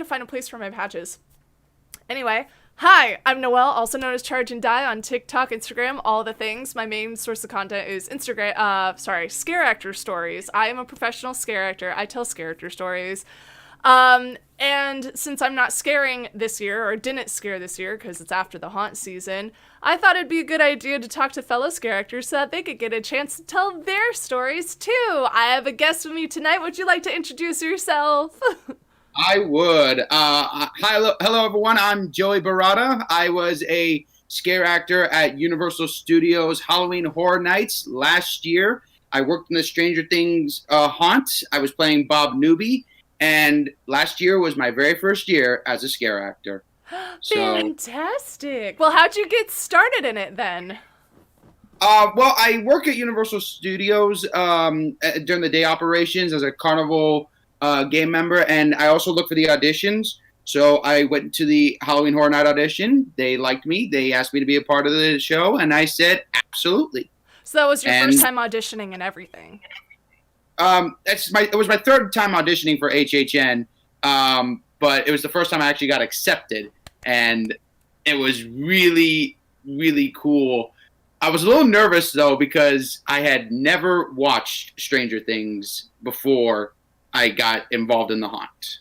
to find a place for my patches. Anyway, hi, I'm Noelle, also known as Charge and Die on TikTok, Instagram, all the things. My main source of content is Scareactor Stories. I am a professional scare actor. I tell Scareactor stories. And since I'm not scaring this year, or didn't scare this year because it's after the haunt season, I thought it'd be a good idea to talk to fellow scare actors so that they could get a chance to tell their stories too. I have a guest with me tonight. Would you like to introduce yourself? I would. Hello, everyone. I'm Joey Baratta. I was a scare actor at Universal Studios Halloween Horror Nights last year. I worked in the Stranger Things haunt. I was playing Bob Newby. And last year was my very first year as a scare actor. Fantastic. Well, how'd you get started in it then? Well, I work at Universal Studios during the day operations as a carnival game member, and I also look for the auditions. So I went to the Halloween Horror Night audition. They liked me. They asked me to be a part of the show, and I said absolutely. So that was your first time auditioning and everything? It was my third time auditioning for HHN, but it was the first time I actually got accepted, and it was really, really cool. I was a little nervous though because I had never watched Stranger Things before I got involved in the haunt.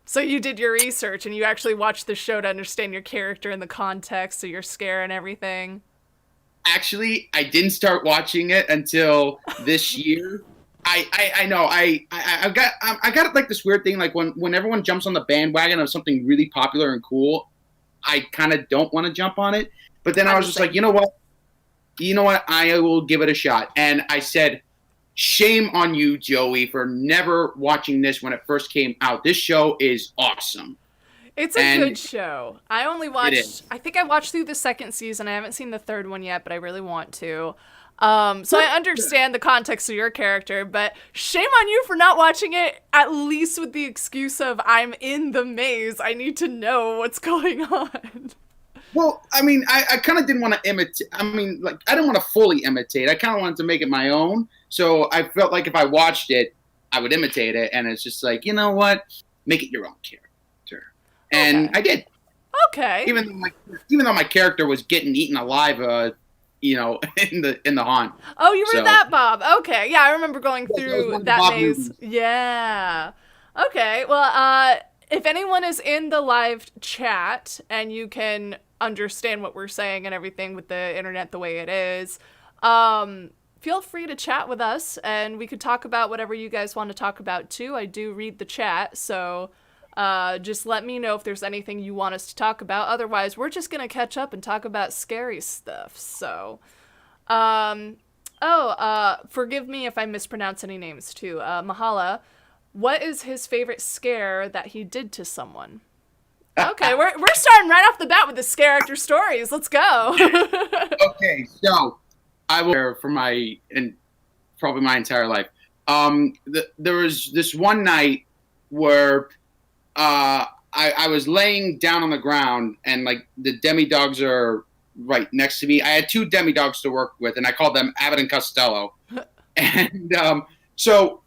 So you did your research and you actually watched the show to understand your character and the context of your scare and everything? Actually, I didn't start watching it until this year. I know I got like this weird thing, like when everyone jumps on the bandwagon of something really popular and cool, I kind of don't want to jump on it. But then I was just like, you know what, I will give it a shot. And I said, shame on you, Joey, for never watching this when it first came out. This show is awesome. It's a good show. I only watched, I think I watched through the second season. I haven't seen the third one yet, but I really want to. So I understand the context of your character, but shame on you for not watching it, at least with the excuse of I'm in the maze. I need to know what's going on. Well, I mean, I kind of didn't want to imitate. I mean, like, I didn't want to fully imitate. I kind of wanted to make it my own. So I felt like if I watched it, I would imitate it. And it's just like, you know what? Make it your own character. And I did. Okay. Even though my character was getting eaten alive, in the haunt. Oh, you were that Bob. Okay. Yeah, I remember going through that maze. Movies. Yeah. Okay. Well, if anyone is in the live chat and you can understand what we're saying and everything with the internet the way it is, feel free to chat with us and we could talk about whatever you guys want to talk about too. I do read the chat, so just let me know if there's anything you want us to talk about. Otherwise, we're just going to catch up and talk about scary stuff. So, forgive me if I mispronounce any names too. Mahala, what is his favorite scare that he did to someone? Okay, we're starting right off the bat with the Scareactor Stories. Let's go. Okay, so I will for probably my entire life. There was this one night where I was laying down on the ground and like the demi-dogs are right next to me. I had two demi-dogs to work with and I called them Abbott and Costello. And so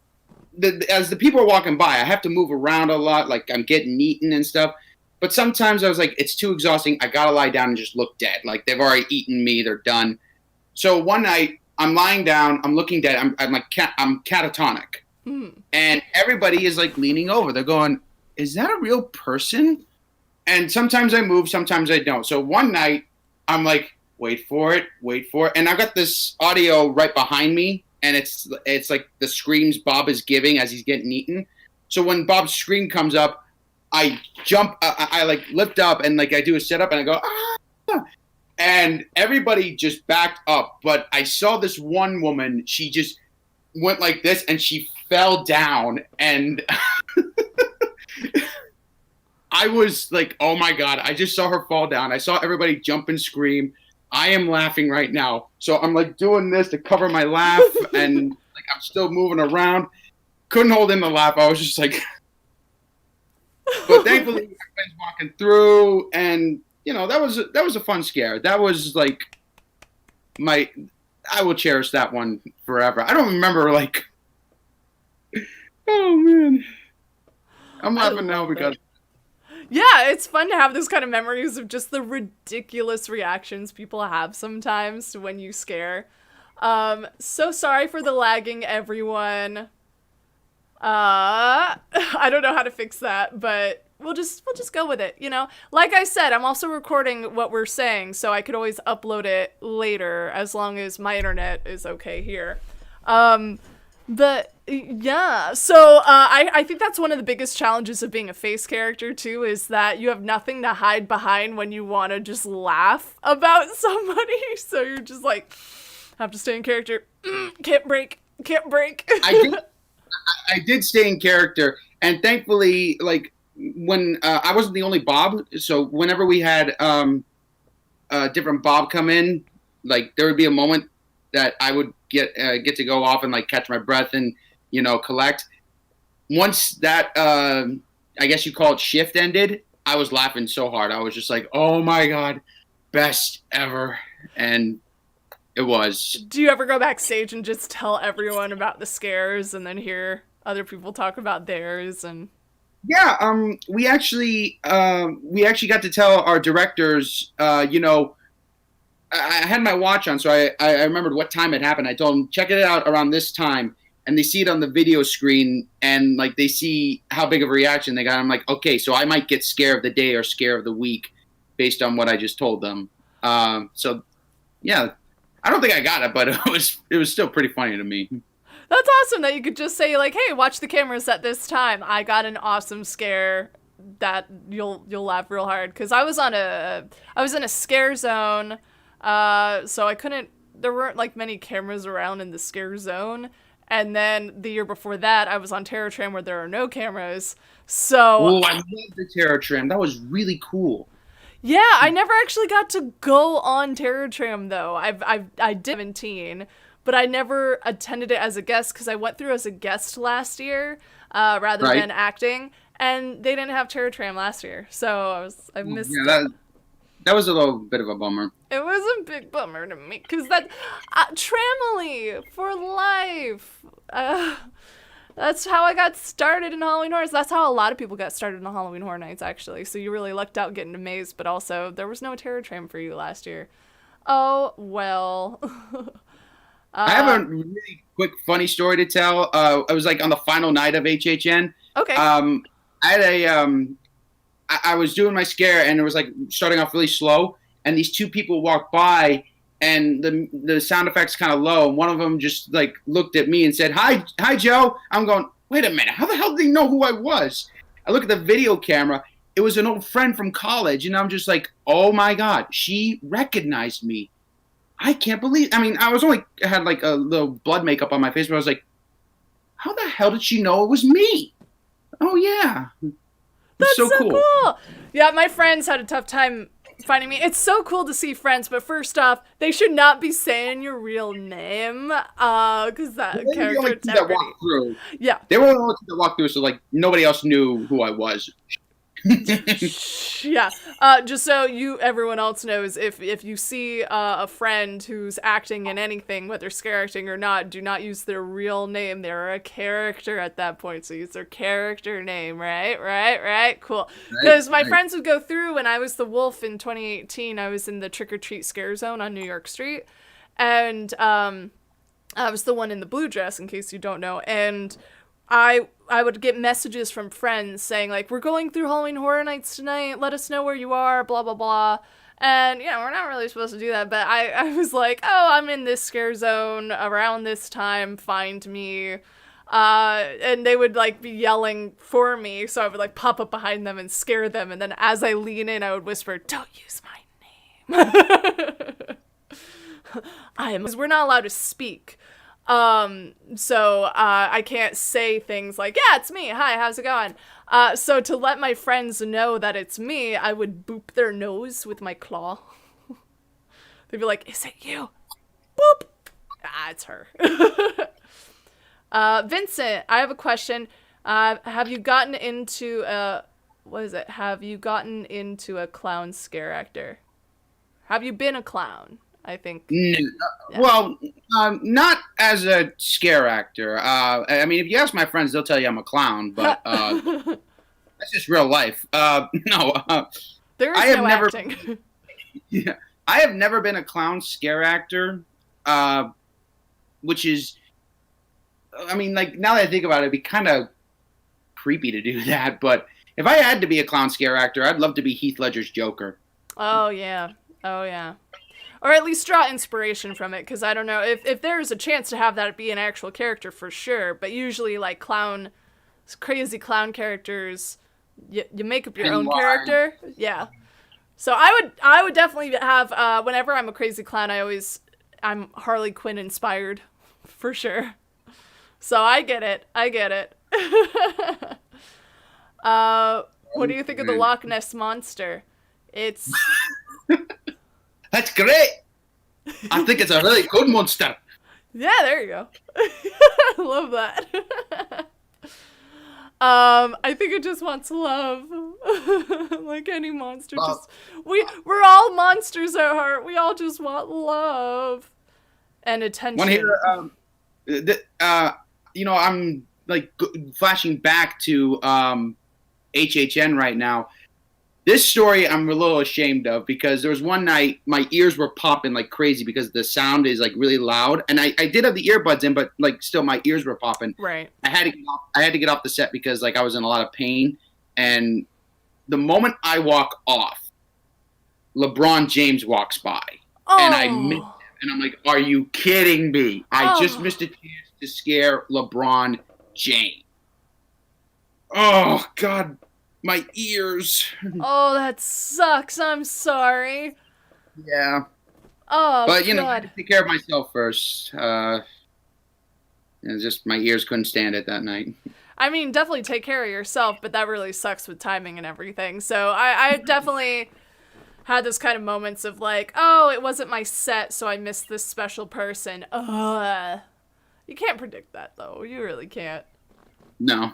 as the people are walking by, I have to move around a lot, like I'm getting eaten and stuff. But sometimes I was like, it's too exhausting. I got to lie down and just look dead. Like they've already eaten me. They're done. So one night I'm lying down. I'm looking dead. I'm catatonic. And everybody is like leaning over. They're going, is that a real person? And sometimes I move, sometimes I don't. So one night I'm like, wait for it. And I've got this audio right behind me. And it's like the screams Bob is giving as he's getting eaten. So when Bob's scream comes up, I jump, I like lift up and like I do a setup and I go, ah! And everybody just backed up. But I saw this one woman, she just went like this and she fell down and I was like, oh my God, I just saw her fall down. I saw everybody jump and scream. I am laughing right now. So I'm like doing this to cover my laugh and like I'm still moving around. Couldn't hold in the laugh. I was just like, but thankfully everybody's walking through and that was a fun scare. That was like I will cherish that one forever. I don't remember like, oh man. I'm laughing now because Yeah, it's fun to have those kind of memories of just the ridiculous reactions people have sometimes when you scare. So sorry for the lagging, everyone. I don't know how to fix that, but we'll just go with it, you know? Like I said, I'm also recording what we're saying, so I could always upload it later as long as my internet is okay here. But yeah, so I think that's one of the biggest challenges of being a face character too, is that you have nothing to hide behind when you want to just laugh about somebody. So you're just like, have to stay in character. Can't break. I did stay in character, and thankfully, like when I wasn't the only Bob, so whenever we had different Bob come in, like there would be a moment that I would get to go off and like catch my breath and collect. Once that I guess you call it shift ended, I was laughing so hard. I was just like, "Oh my god, best ever!" And it was. Do you ever go backstage and just tell everyone about the scares and then hear other people talk about theirs? And Yeah, we actually got to tell our directors, I had my watch on, so I remembered what time it happened. I told them, check it out around this time, and they see it on the video screen, and like they see how big of a reaction they got. I'm like, okay, so I might get scare of the day or scare of the week based on what I just told them. So yeah, I don't think I got it, but it was still pretty funny to me. that's awesome that you could just say like, "Hey, watch the cameras at this time. I got an awesome scare that you'll laugh real hard." Because I was in a scare zone, so I couldn't. There weren't like many cameras around in the scare zone. And then the year before that, I was on Terror Tram where there are no cameras. So Oh, I love the Terror Tram. That was really cool. yeah, I never actually got to go on Terror Tram though. I did 17, but I never attended it as a guest because I went through as a guest last year, rather Right. than acting, and they didn't have Terror Tram last year, so I missed Yeah, it. that was a little bit of a bummer. It was a big bummer to me because that Tramily for life. That's how I got started in Halloween Horror Nights. That's how a lot of people got started in the Halloween Horror Nights, actually. So you really lucked out getting amazed, but also there was no Terror Tram for you last year. Oh, well. I have a really quick funny story to tell. I was like on the final night of HHN. Okay. I had I was doing my scare, and it was like starting off really slow, and these two people walked by, and the sound effects kind of low, and one of them just like looked at me and said, hi Joe. I'm going, wait a minute, how the hell did he know who I was? I look at the video camera, it was an old friend from college, and I'm just like, oh my god, she recognized me. I can't believe, I mean, I had like a little blood makeup on my face, but I was like, how the hell did she know it was me? Oh yeah. That's so cool. Yeah, my friends had a tough time finding me. It's so cool to see friends, but first off, they should not be saying your real name, because that character that walked through. Yeah. They were the only two that walked through, so like nobody else knew who I was. Yeah. Just so everyone else knows, if you see a friend who's acting in anything, whether scare acting or not, do not use their real name. They're a character at that point, so use their character name, right? Cool. Because my friends would go through when I was the wolf in 2018. I was in the trick or treat scare zone on New York Street, and I was the one in the blue dress, in case you don't know, and I would get messages from friends saying, like, we're going through Halloween Horror Nights tonight, let us know where you are, blah, blah, blah. And, we're not really supposed to do that, but I was like, oh, I'm in this scare zone around this time, find me. And they would, like, be yelling for me, so I would, like, pop up behind them and scare them, and then as I lean in, I would whisper, don't use my name. Because we're not allowed to speak. So I can't say things like, yeah, it's me. Hi, how's it going? So to let my friends know that it's me, I would boop their nose with my claw. They'd be like, is it you? Boop. Ah, it's her. Vincent, I have a question. Have you gotten into Have you gotten into a clown scare actor? Have you been a clown? I think. Yeah. Well, not as a scare actor. I mean, if you ask my friends, they'll tell you I'm a clown. But That's just real life. No, There I is have no never. acting. Yeah, I have never been a clown scare actor, uh, which is, I mean, like now that I think about it, it'd be kind of creepy to do that. But if I had to be a clown scare actor, I'd love to be Heath Ledger's Joker. Oh yeah. Oh yeah. Or at least draw inspiration from it, because I don't know if there's a chance to have that be an actual character for sure. But usually, like crazy clown characters, you make up your own Pennywise. character. Yeah. So I would definitely have whenever I'm a crazy clown, I'm Harley Quinn inspired, for sure. So I get it. I get it. What do you think of the Loch Ness monster? It's That's great. I think it's a really good monster. yeah, there you go. I love that. I think it just wants love. Like any monster, Well, just we're all monsters at heart. We all just want love and one here, attention. I'm like flashing back to HHN right now. This story I'm a little ashamed of because there was one night my ears were popping like crazy because the sound is like really loud, and I did have the earbuds in, but like still my ears were popping. Right. I had to get off the set because like I was in a lot of pain, and the moment I walk off, LeBron James walks by, and I missed him, Oh. and I'm like, "Are you kidding me? I just Oh. missed a chance to scare LeBron James." Oh God, my ears. Oh, that sucks. I'm sorry. Yeah. Oh But I had to god. take care of myself first. Just my ears couldn't stand it that night. I mean, definitely take care of yourself, but that really sucks with timing and everything. So I definitely had those kind of moments of like, oh, it wasn't my set, so I missed this special person. Ugh. You can't predict that though. You really can't. No.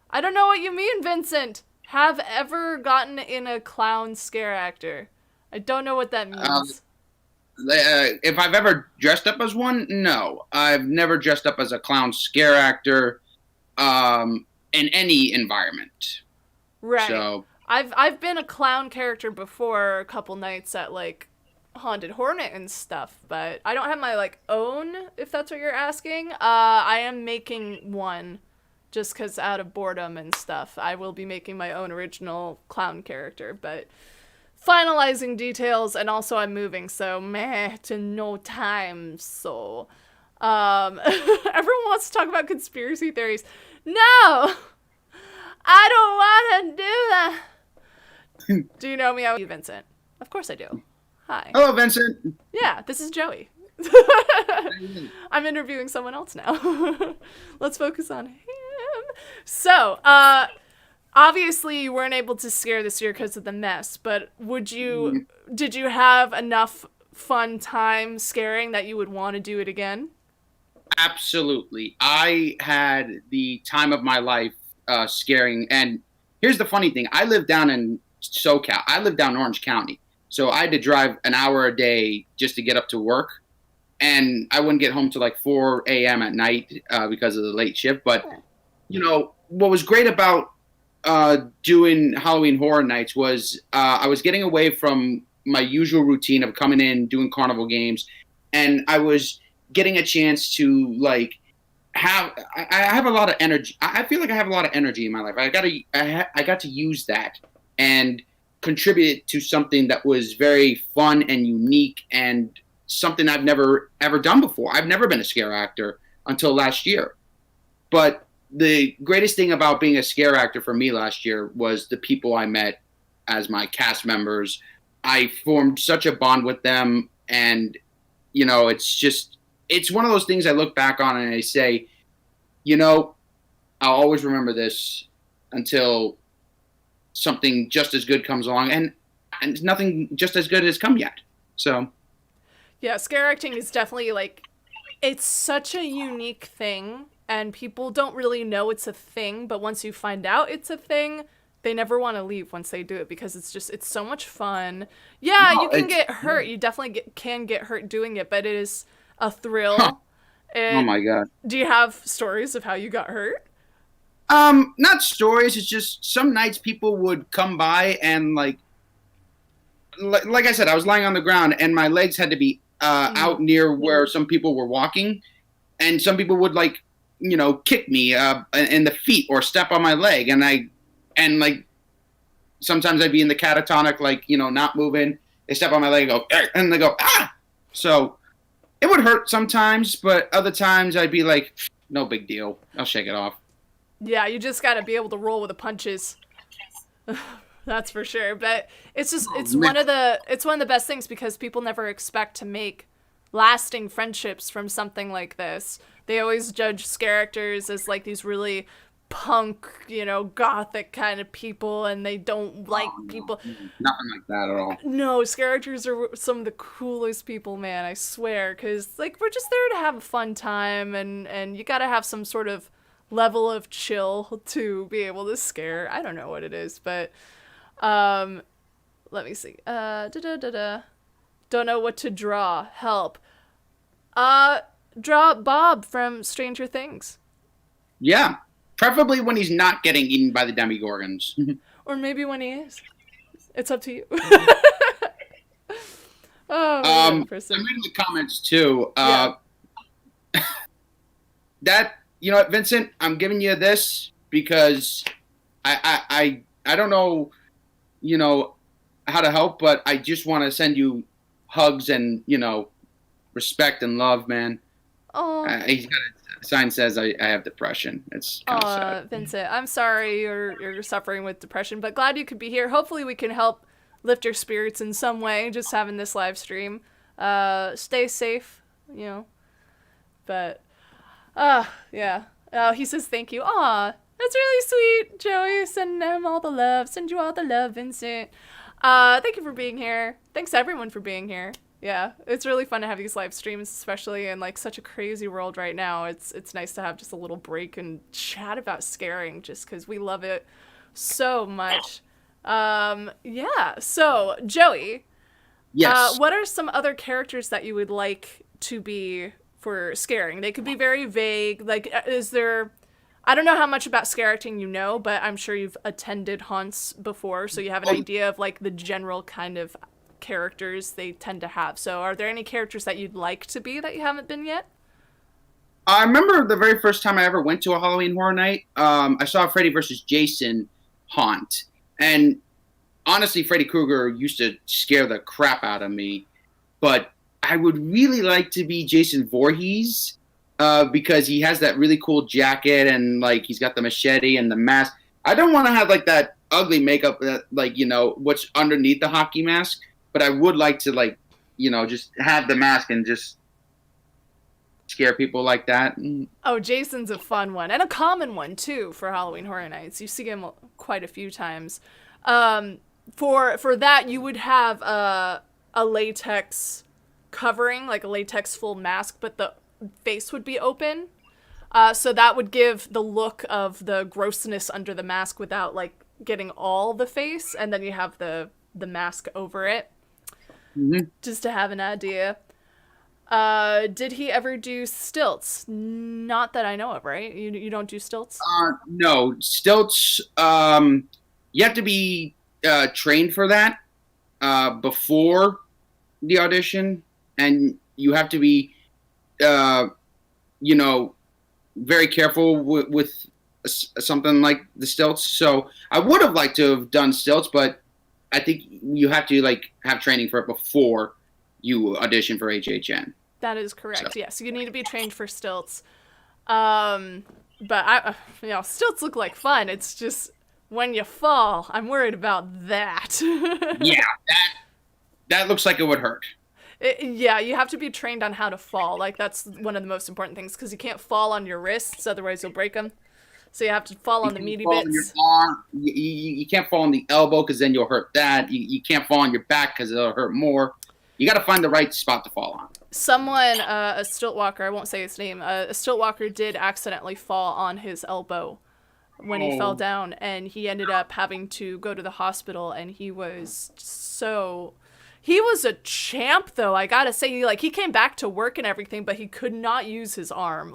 I don't know what you mean, Vincent. Have ever gotten in a clown scare actor? I don't know what that Um, means. if I've ever dressed up as one, no. I've never dressed up as a clown scare actor in any environment. Right. So, I've been a clown character before a couple nights at like Haunted Hornet and stuff, but I don't have my like own, if that's what you're asking. I am making one just cuz out of boredom and stuff. I will be making my own original clown character, but finalizing details, and also I'm moving, so meh to no time. So everyone wants to talk about conspiracy theories. No! I don't want to do that. Do you know me? I'm Vincent. Of course I do. Hi. hello, Vincent. Yeah, this is Joey. I'm interviewing someone else now. Let's focus on him. So, obviously you weren't able to scare this year because of the mess, but did you have enough fun time scaring that you would want to do it again? Absolutely. I had the time of my life scaring. And here's the funny thing I live down in SoCal, I live down in Orange County. So I had to drive an hour a day just to get up to work. And I wouldn't get home till like 4 a.m. at night because of the late shift. But, what was great about doing Halloween Horror Nights was I was getting away from my usual routine of coming in, doing carnival games, and I was getting a chance to like I have a lot of energy. I feel like I have a lot of energy in my life. I got to use that and contribute it to something that was very fun and unique and something I've never ever done before. I've never been a scare actor until last year. But the greatest thing about being a scare actor for me last year was the people I met as my cast members. I formed such a bond with them, and it's one of those things I look back on and I say, I'll always remember this until something just as good comes along, and nothing just as good has come yet. So Yeah, scare acting is definitely like, it's such a unique thing, and people don't really know it's a thing, but once you find out it's a thing, they never want to leave once they do it because it's so much fun. Yeah, no, you can get hurt. You definitely can get hurt doing it, but it is a thrill. oh my God. Do you have stories of how you got hurt? Not stories. It's just some nights people would come by and like I said, I was lying on the ground and my legs had to be out near where some people were walking, and some people would kick me in the feet or step on my leg, and sometimes I'd be in the catatonic, not moving. They step on my leg and go, and they go, ah! So it would hurt sometimes, but other times I'd be like, no big deal. I'll shake it off. Yeah, you just got to be able to roll with the punches. That's for sure. But it's one of the best things because people never expect to make lasting friendships from something like this. They always judge Scareactors as like these really punk, gothic kind of people, and they don't like people. Nothing like that at all. No, Scareactors are some of the coolest people, man, I swear, because we're just there to have a fun time, and you gotta have some sort of level of chill to be able to scare. I don't know what it is, but let me see. Don't know what to draw. Help. Draw Bob from Stranger Things. Yeah. Preferably when he's not getting eaten by the Demogorgons. Or maybe when he is. It's up to you. I'm reading the comments too. That, Vincent, I'm giving you this because I don't know, how to help, but I just want to send you hugs and, respect and love, man. Oh. He's got a sign says I have depression. It's kind of sad. Vincent, I'm sorry you're suffering with depression, but glad you could be here. Hopefully we can help lift your spirits in some way, just having this live stream. Stay safe, But, yeah. He says thank you. Aw, that's really sweet, Joey. Send him all the love. Send you all the love, Vincent. Thank you for being here. Thanks everyone for being here. Yeah, it's really fun to have these live streams, especially in such a crazy world right now. It's nice to have just a little break and chat about scaring, just because we love it so much. Yeah. So Joey, yes. What are some other characters that you would like to be for scaring? They could be very vague. Is there? I don't know how much about scare acting you know, but I'm sure you've attended haunts before, so you have an idea of the general kind of characters they tend to have. So are there any characters that you'd like to be that you haven't been yet? I remember the very first time I ever went to a Halloween Horror Night. I saw a Freddy vs. Jason haunt. And honestly, Freddy Krueger used to scare the crap out of me. But I would really like to be Jason Voorhees because he has that really cool jacket and he's got the machete and the mask. I don't want to have that ugly makeup that what's underneath the hockey mask. But I would like to just have the mask and just scare people like that. Oh, Jason's a fun one and a common one too for Halloween Horror Nights. You see him quite a few times. For that, you would have a latex covering, a latex full mask, but the face would be open. So that would give the look of the grossness under the mask without getting all the face, and then you have the mask over it. Mm-hmm. Just to have an idea. Did he ever do stilts? Not that I know of, right? You don't do stilts? No. Stilts, you have to be trained for that before the audition, and you have to be, very careful with something like the stilts. So I would have liked to have done stilts, but I think you have to have training for it before you audition for HHN. That is correct. So. Yes, you need to be trained for stilts. But stilts look like fun. It's just when you fall, I'm worried about that. Yeah, that looks like it would hurt. Yeah, you have to be trained on how to fall. That's one of the most important things because you can't fall on your wrists, otherwise you'll break them. So you have to fall on the meaty bits. On your arm. You can't fall on the elbow because then you'll hurt that. You can't fall on your back because it'll hurt more. You got to find the right spot to fall on. Someone, a stilt walker, I won't say his name, a stilt walker did accidentally fall on his elbow when he fell down, and he ended up having to go to the hospital, and he was a champ, though, I gotta say. He came back to work and everything, but he could not use his arm.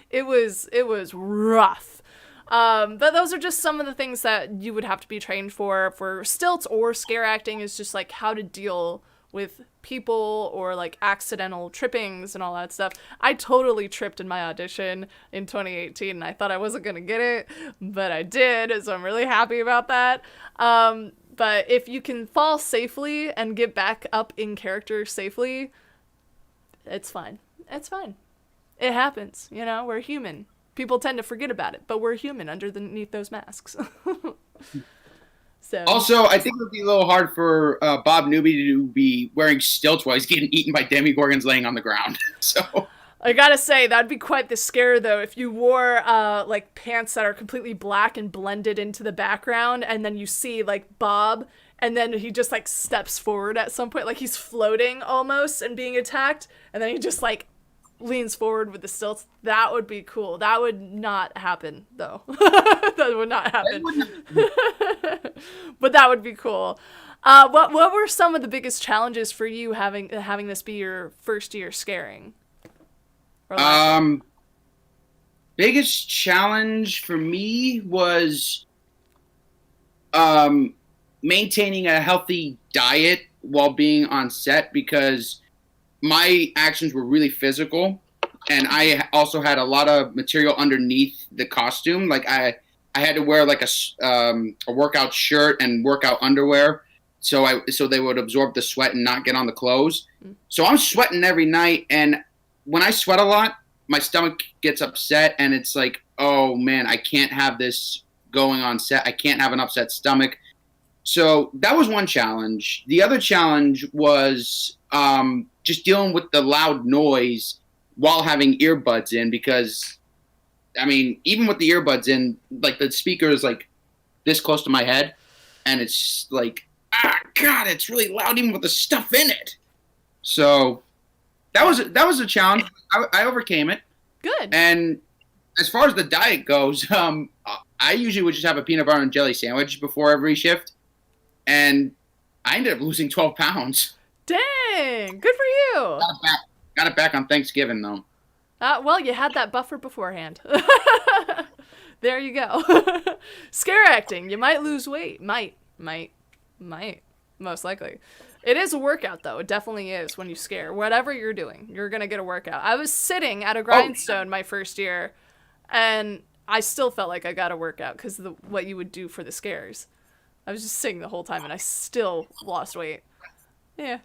It was rough. But those are just some of the things that you would have to be trained for stilts or scare acting, is just like how to deal with people or like accidental trippings and all that stuff. I totally tripped in my audition in 2018 and I thought I wasn't gonna get it, but I did, so I'm really happy about that. But if you can fall safely and get back up in character safely, it's fine. It's fine. It happens, you know, we're human. People tend to forget about it, but we're human underneath those masks. So. Also, I think it would be a little hard for Bob Newby to be wearing stilts while he's getting eaten by demigorgons laying on the ground. So I gotta say, that'd be quite the scare, though, if you wore like pants that are completely black and blended into the background, and then you see like Bob, and then he just like steps forward at some point, like he's floating almost and being attacked, and then he just like leans forward with the stilts. That would be cool. That would not happen, though. That would not happen. But that would be cool. What were some of the biggest challenges for you having this be your first year scaring? Biggest challenge for me was maintaining a healthy diet while being on set, because my actions were really physical, and I also had a lot of material underneath the costume. Like I had to wear like a workout shirt and workout underwear, so they would absorb the sweat and not get on the clothes. So I'm sweating every night, and when I sweat a lot, my stomach gets upset, and it's like, oh man, I can't have this going on set. I can't have an upset stomach. So that was one challenge. The other challenge was just dealing with the loud noise while having earbuds in, because, I mean, even with the earbuds in, like the speaker is like this close to my head, and it's like, God, it's really loud even with the stuff in it. So that was a challenge. I overcame it. Good. And as far as the diet goes, I usually would just have a peanut butter and jelly sandwich before every shift, and I ended up losing 12 pounds. Dang, good for you. Got it back on Thanksgiving, though. Well, you had that buffer beforehand. There you go. Scare acting. You might lose weight. Might. Most likely. It is a workout, though. It definitely is when you scare. Whatever you're doing, you're going to get a workout. I was sitting at a grindstone my first year, and I still felt like I got a workout because of what you would do for the scares. I was just sitting the whole time, and I still lost weight. Yeah.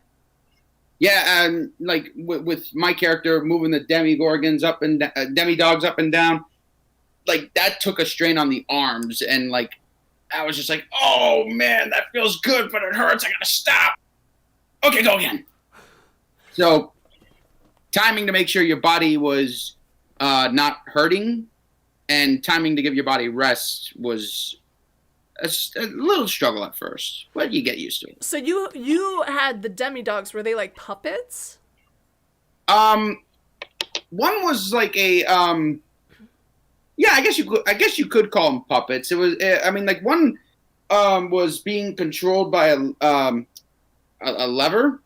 Yeah, and like with my character moving the demigorgons up and demidogs up and down, like that took a strain on the arms, and like I was just like, oh man, that feels good, but it hurts. I gotta stop. Okay, go again. So timing to make sure your body was not hurting, and timing to give your body rest was a little struggle at first, but you get used to it. So you had the demidogs. Were they like puppets? One was like a yeah, I guess you could call them puppets. It was, I mean, like one was being controlled by a lever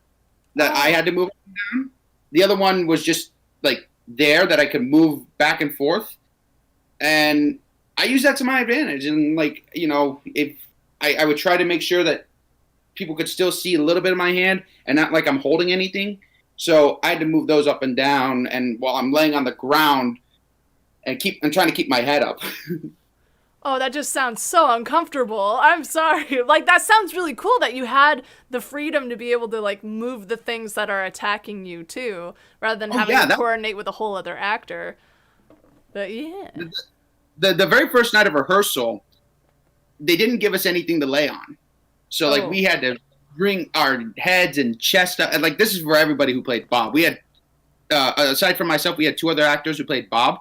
that I had to move down. The other one was just like there that I could move back and forth, and I use that to my advantage. And like, you know, if I would try to make sure that people could still see a little bit of my hand and not like I'm holding anything. So I had to move those up and down, and while I'm laying on the ground and I'm trying to keep my head up. Oh, that just sounds so uncomfortable. I'm sorry. Like, that sounds really cool that you had the freedom to be able to, like, move the things that are attacking you, too, rather than having to coordinate with a whole other actor. But, yeah. The very first night of rehearsal, they didn't give us anything to lay on. So, like, we had to bring our heads and chest up. And, like, this is for everybody who played Bob. We had, aside from myself, we had 2 other actors who played Bob.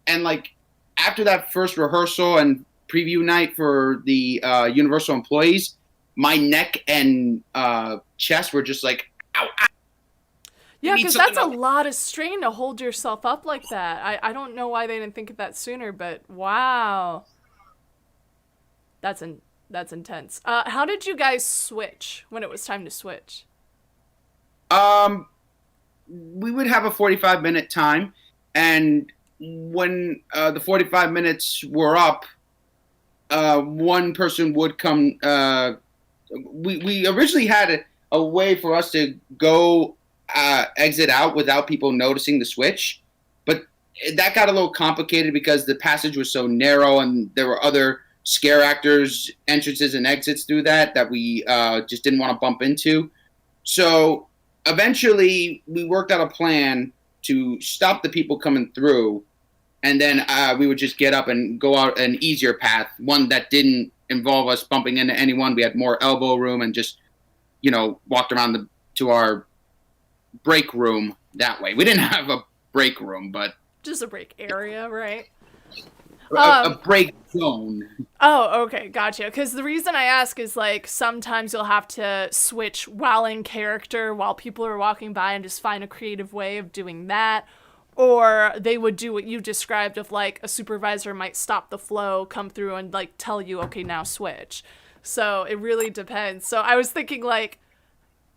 And, like, after that first rehearsal and preview night for the Universal employees, my neck and chest were just like, ow, ow. Yeah, because that's a lot of strain to hold yourself up like that. I don't know why they didn't think of that sooner, but wow. That's intense. How did you guys switch when it was time to switch? We would have a 45-minute time, and when the 45 minutes were up, one person would come. We originally had a way for us to go exit out without people noticing the switch, but that got a little complicated because the passage was so narrow and there were other scare actors entrances and exits through that we just didn't want to bump into. So eventually we worked out a plan to stop the people coming through, and then we would just get up and go out an easier path, one that didn't involve us bumping into anyone. We had more elbow room and just, walked around to our break room that way. We didn't have a break room, but just a break area, right? A break zone. Oh, okay, gotcha. Because the reason I ask is, like, sometimes you'll have to switch while in character, while people are walking by, and just find a creative way of doing that. Or they would do what you described of, like, a supervisor might stop the flow, come through, and, like, tell you, okay, now switch. So it really depends. So I was thinking, like,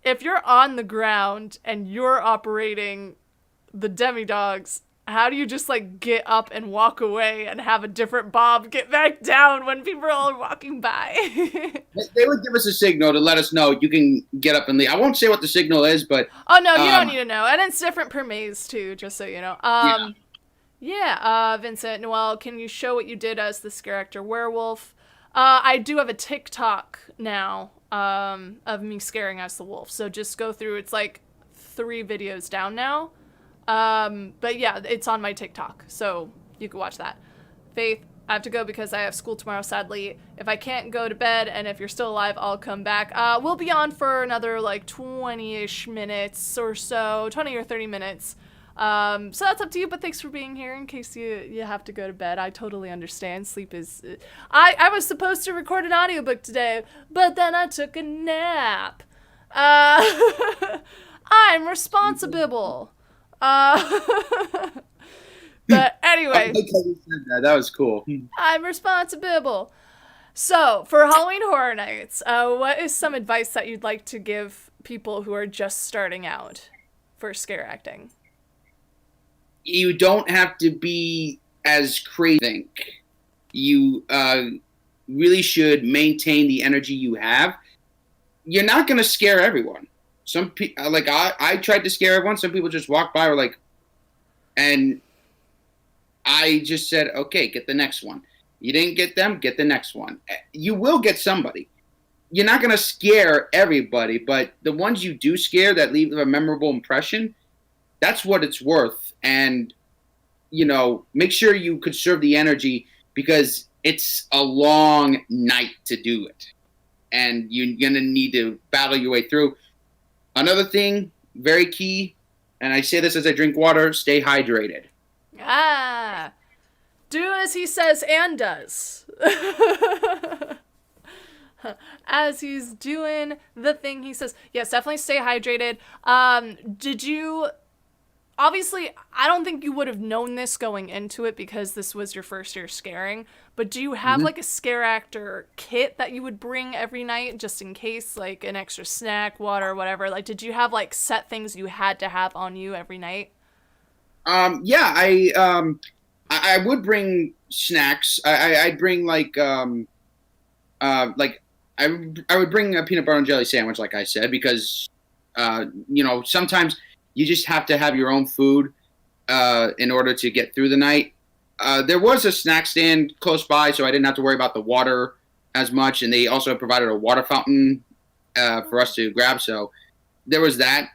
if you're on the ground and you're operating the demi-dogs, how do you just, like, get up and walk away and have a different Bob get back down when people are walking by? They would give us a signal to let us know you can get up and leave. I won't say what the signal is, but... Oh, no, you don't need to know. And it's different per maze, too, just so you know. Vincent, Noel, can you show what you did as the Scareactor werewolf? I do have a TikTok now of me scaring as the wolf. So just go through. It's like 3 videos down now. But yeah, it's on my TikTok, so you can watch that. Faith, I have to go because I have school tomorrow, sadly. If I can't go to bed, and if you're still alive, I'll come back. We'll be on for another, like, 20-ish minutes or so, 20 or 30 minutes. So that's up to you, but thanks for being here in case you have to go to bed. I totally understand. Sleep is... I was supposed to record an audiobook today, but then I took a nap. I'm responsible. But anyway, that was cool. I'm responsible. So for Halloween Horror Nights, what is some advice that you'd like to give people who are just starting out for scare acting? You don't have to be as crazy. You really should maintain the energy you have. You're not going to scare everyone. Some people, like I tried to scare everyone. Some people just walked by, were like, and I just said, okay, get the next one. You didn't get them, get the next one. You will get somebody. You're not going to scare everybody, but the ones you do scare that leave a memorable impression, that's what it's worth. And, make sure you conserve the energy because it's a long night to do it. And you're going to need to battle your way through. Another thing, very key, and I say this as I drink water, stay hydrated. Do as he says and does. As he's doing the thing he says. Yes, definitely stay hydrated. Did you... Obviously, I don't think you would have known this going into it because this was your first year scaring, but do you have, like, a scare actor kit that you would bring every night just in case, like, an extra snack, water, whatever? Like, did you have, like, set things you had to have on you every night? Yeah, I would bring snacks. I'd bring, I would bring a peanut butter and jelly sandwich, like I said, because, sometimes you just have to have your own food in order to get through the night. There was a snack stand close by, so I didn't have to worry about the water as much, and they also provided a water fountain for us to grab, so there was that.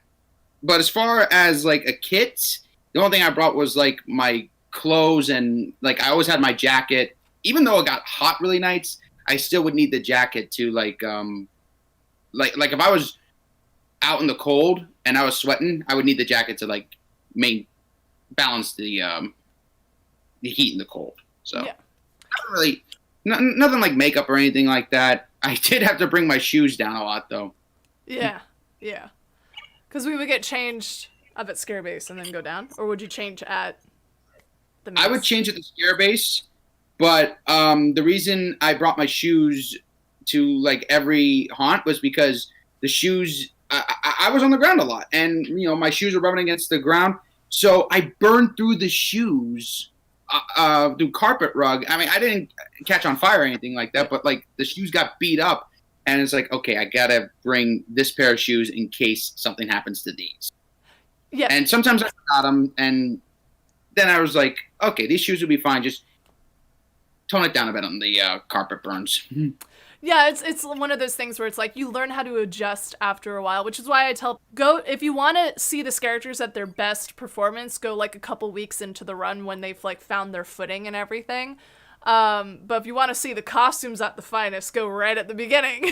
But as far as, like, a kit, the only thing I brought was, like, my clothes, and, like, I always had my jacket. Even though it got hot really nights, I still would need the jacket to, like if I was out in the cold and I was sweating, I would need the jacket to, like, balance the heat and the cold. So yeah. Not really nothing like makeup or anything like that. I did have to bring my shoes down a lot, though. Yeah. Because we would get changed up at Scare Base and then go down, or would you change at the maze? I would change at the Scare Base, but the reason I brought my shoes to, like, every haunt was because the shoes. I was on the ground a lot, and my shoes were rubbing against the ground, so I burned through the shoes do carpet rug. I mean, I didn't catch on fire or anything like that, but like the shoes got beat up, and it's like, okay, I gotta bring this pair of shoes in case something happens to these. Yeah. And sometimes I forgot them, and then I was like, okay, these shoes will be fine. Just tone it down a bit on the carpet burns. Yeah, it's one of those things where it's like you learn how to adjust after a while, which is why I tell go if you want to see the Scareactors at their best performance, go like a couple weeks into the run when they've like found their footing and everything. But if you want to see the costumes at the finest, go right at the beginning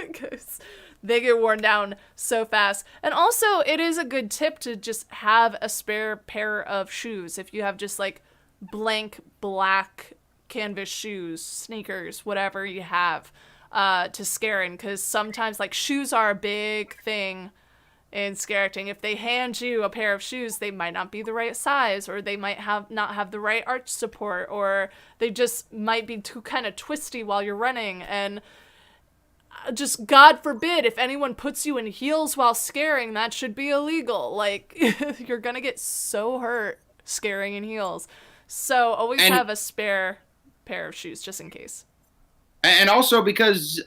because they get worn down so fast. And also, it is a good tip to just have a spare pair of shoes if you have just like blank black canvas shoes, sneakers, whatever you have to scare in, because sometimes like shoes are a big thing in scare acting. If they hand you a pair of shoes, they might not be the right size, or they might not have the right arch support, or they just might be too kind of twisty while you're running. And just God forbid if anyone puts you in heels while scaring, that should be illegal. Like you're gonna get so hurt scaring in heels. So always have a spare pair of shoes just in case. And also because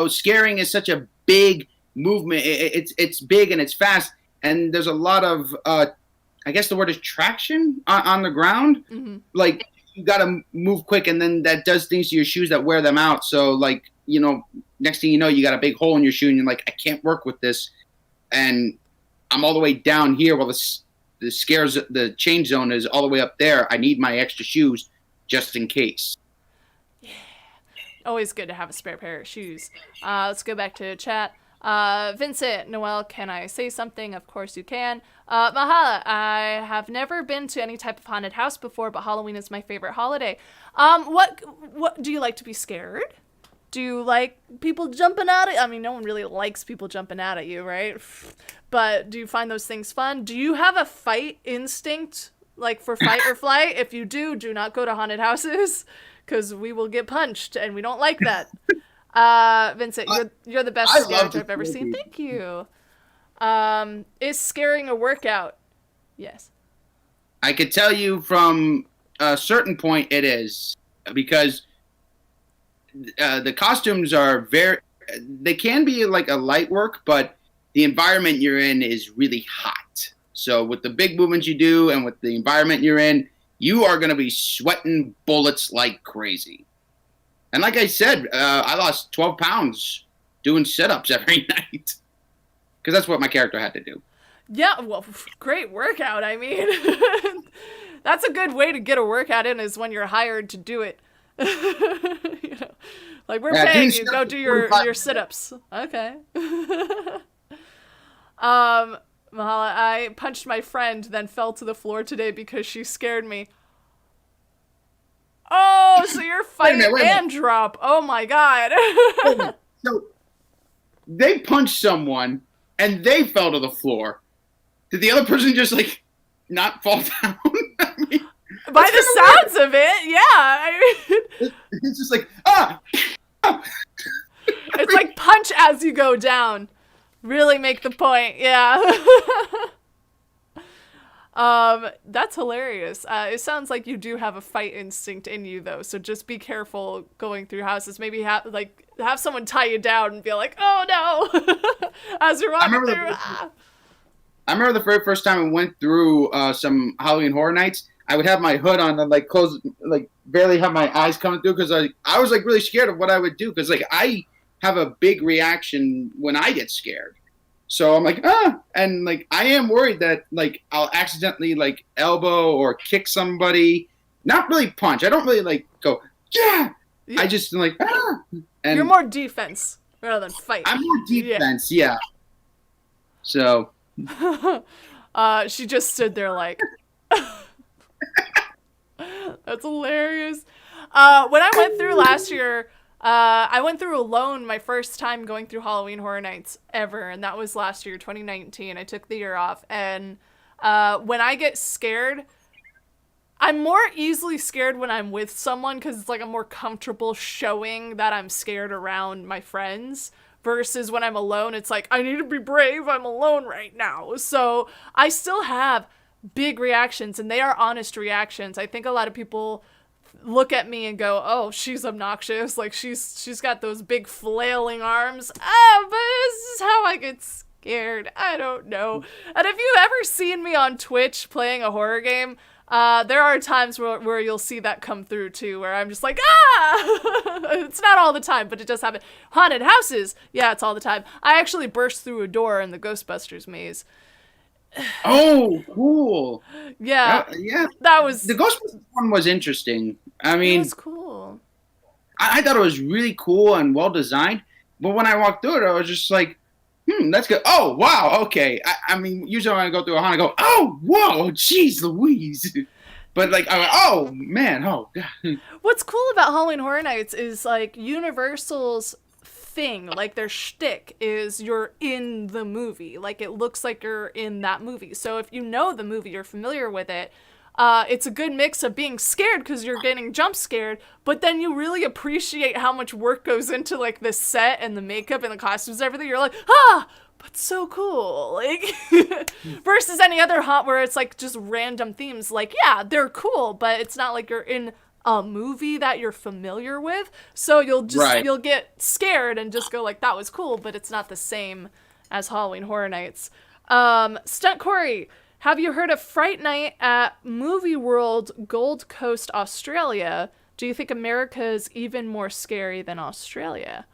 scaring is such a big movement. It's big and it's fast, and there's a lot of I guess the word is traction on the ground. Mm-hmm. Like you got to move quick, and then that does things to your shoes that wear them out. So like next thing you know, you got a big hole in your shoe, and you're like, I can't work with this, and I'm all the way down here while the change zone is all the way up there. I need my extra shoes just in case. Yeah. Always good to have a spare pair of shoes. Let's go back to chat. Vincent, Noelle, can I say something? Of course you can. Mahala, I have never been to any type of haunted house before, but Halloween is my favorite holiday. What do you like to be scared? Do you like people jumping out at you? I mean, no one really likes people jumping out at you, right? But do you find those things fun? Do you have a fight instinct? Like for fight or flight? If you do not go to haunted houses because we will get punched and we don't like that. Vincent, you're the best scareactor I've ever seen. Thank you. Is scaring a workout? Yes. I could tell you from a certain point it is, because the costumes are they can be like a light work, but the environment you're in is really hot. So with the big movements you do and with the environment you're in, you are going to be sweating bullets like crazy. And like I said, I lost 12 pounds doing sit-ups every night. Because that's what my character had to do. Yeah, well, great workout. I mean, that's a good way to get a workout in, is when you're hired to do it. Like, we're paying you, go do your sit-ups. Okay. Mahala, I punched my friend, then fell to the floor today because she scared me. Oh, so you're fight and drop. Oh my god. So they punched someone and they fell to the floor. Did the other person just like not fall down? I mean, by the sounds of it, yeah. I mean, it's just like ah. It's like punch as you go down. Really make the point, yeah. That's hilarious. It sounds like you do have a fight instinct in you, though. So just be careful going through houses. Maybe have someone tie you down and be like, "Oh no!" as you're walking through. I remember the very first time I went through some Halloween Horror Nights. I would have my hood on and like close, like barely have my eyes coming through because I was like really scared of what I would do, because like I have a big reaction when I get scared. So I'm like, and like I am worried that like I'll accidentally like elbow or kick somebody. Not really punch. I don't really like go, yeah. I just like, And you're more defense rather than fight. I'm more defense, yeah. So she just stood there like that's hilarious. When I went through last year, I went through alone my first time going through Halloween Horror Nights ever, and that was last year, 2019. I took the year off, and when I get scared, I'm more easily scared when I'm with someone, because it's like I'm more comfortable showing that I'm scared around my friends, versus when I'm alone, it's like, I need to be brave, I'm alone right now. So I still have big reactions, and they are honest reactions. I think a lot of people look at me and go, "Oh, she's obnoxious. Like she's got those big flailing arms." Oh, but this is how I get scared. I don't know. And if you've ever seen me on Twitch playing a horror game, there are times where you'll see that come through too, where I'm just like, ah! It's not all the time, but it does happen. Haunted houses, yeah, it's all the time. I actually burst through a door in the Ghostbusters maze. Oh, cool. Yeah. Yeah. That was... The Ghostbusters one was interesting. I mean... It was cool. I thought it was really cool and well designed, but when I walked through it, I was just like, that's good. Oh, wow, okay. I mean, usually when I go through a haunt, I go, oh, whoa, jeez Louise. But, like, I went, oh, man, oh, God. What's cool about Halloween Horror Nights is, like, Universal's thing, like, their shtick is you're in the movie. Like, it looks like you're in that movie. So if you know the movie, you're familiar with it, it's a good mix of being scared because you're getting jump scared, but then you really appreciate how much work goes into, like, the set and the makeup and the costumes and everything. You're like, ah! But so cool, like, versus any other haunt where it's like just random themes. Like, yeah, they're cool, but it's not like you're in a movie that you're familiar with. So you'll get scared and just go like, that was cool, but it's not the same as Halloween Horror Nights. Stunt Corey, have you heard of Fright Night at Movie World, Gold Coast, Australia? Do you think America is even more scary than Australia?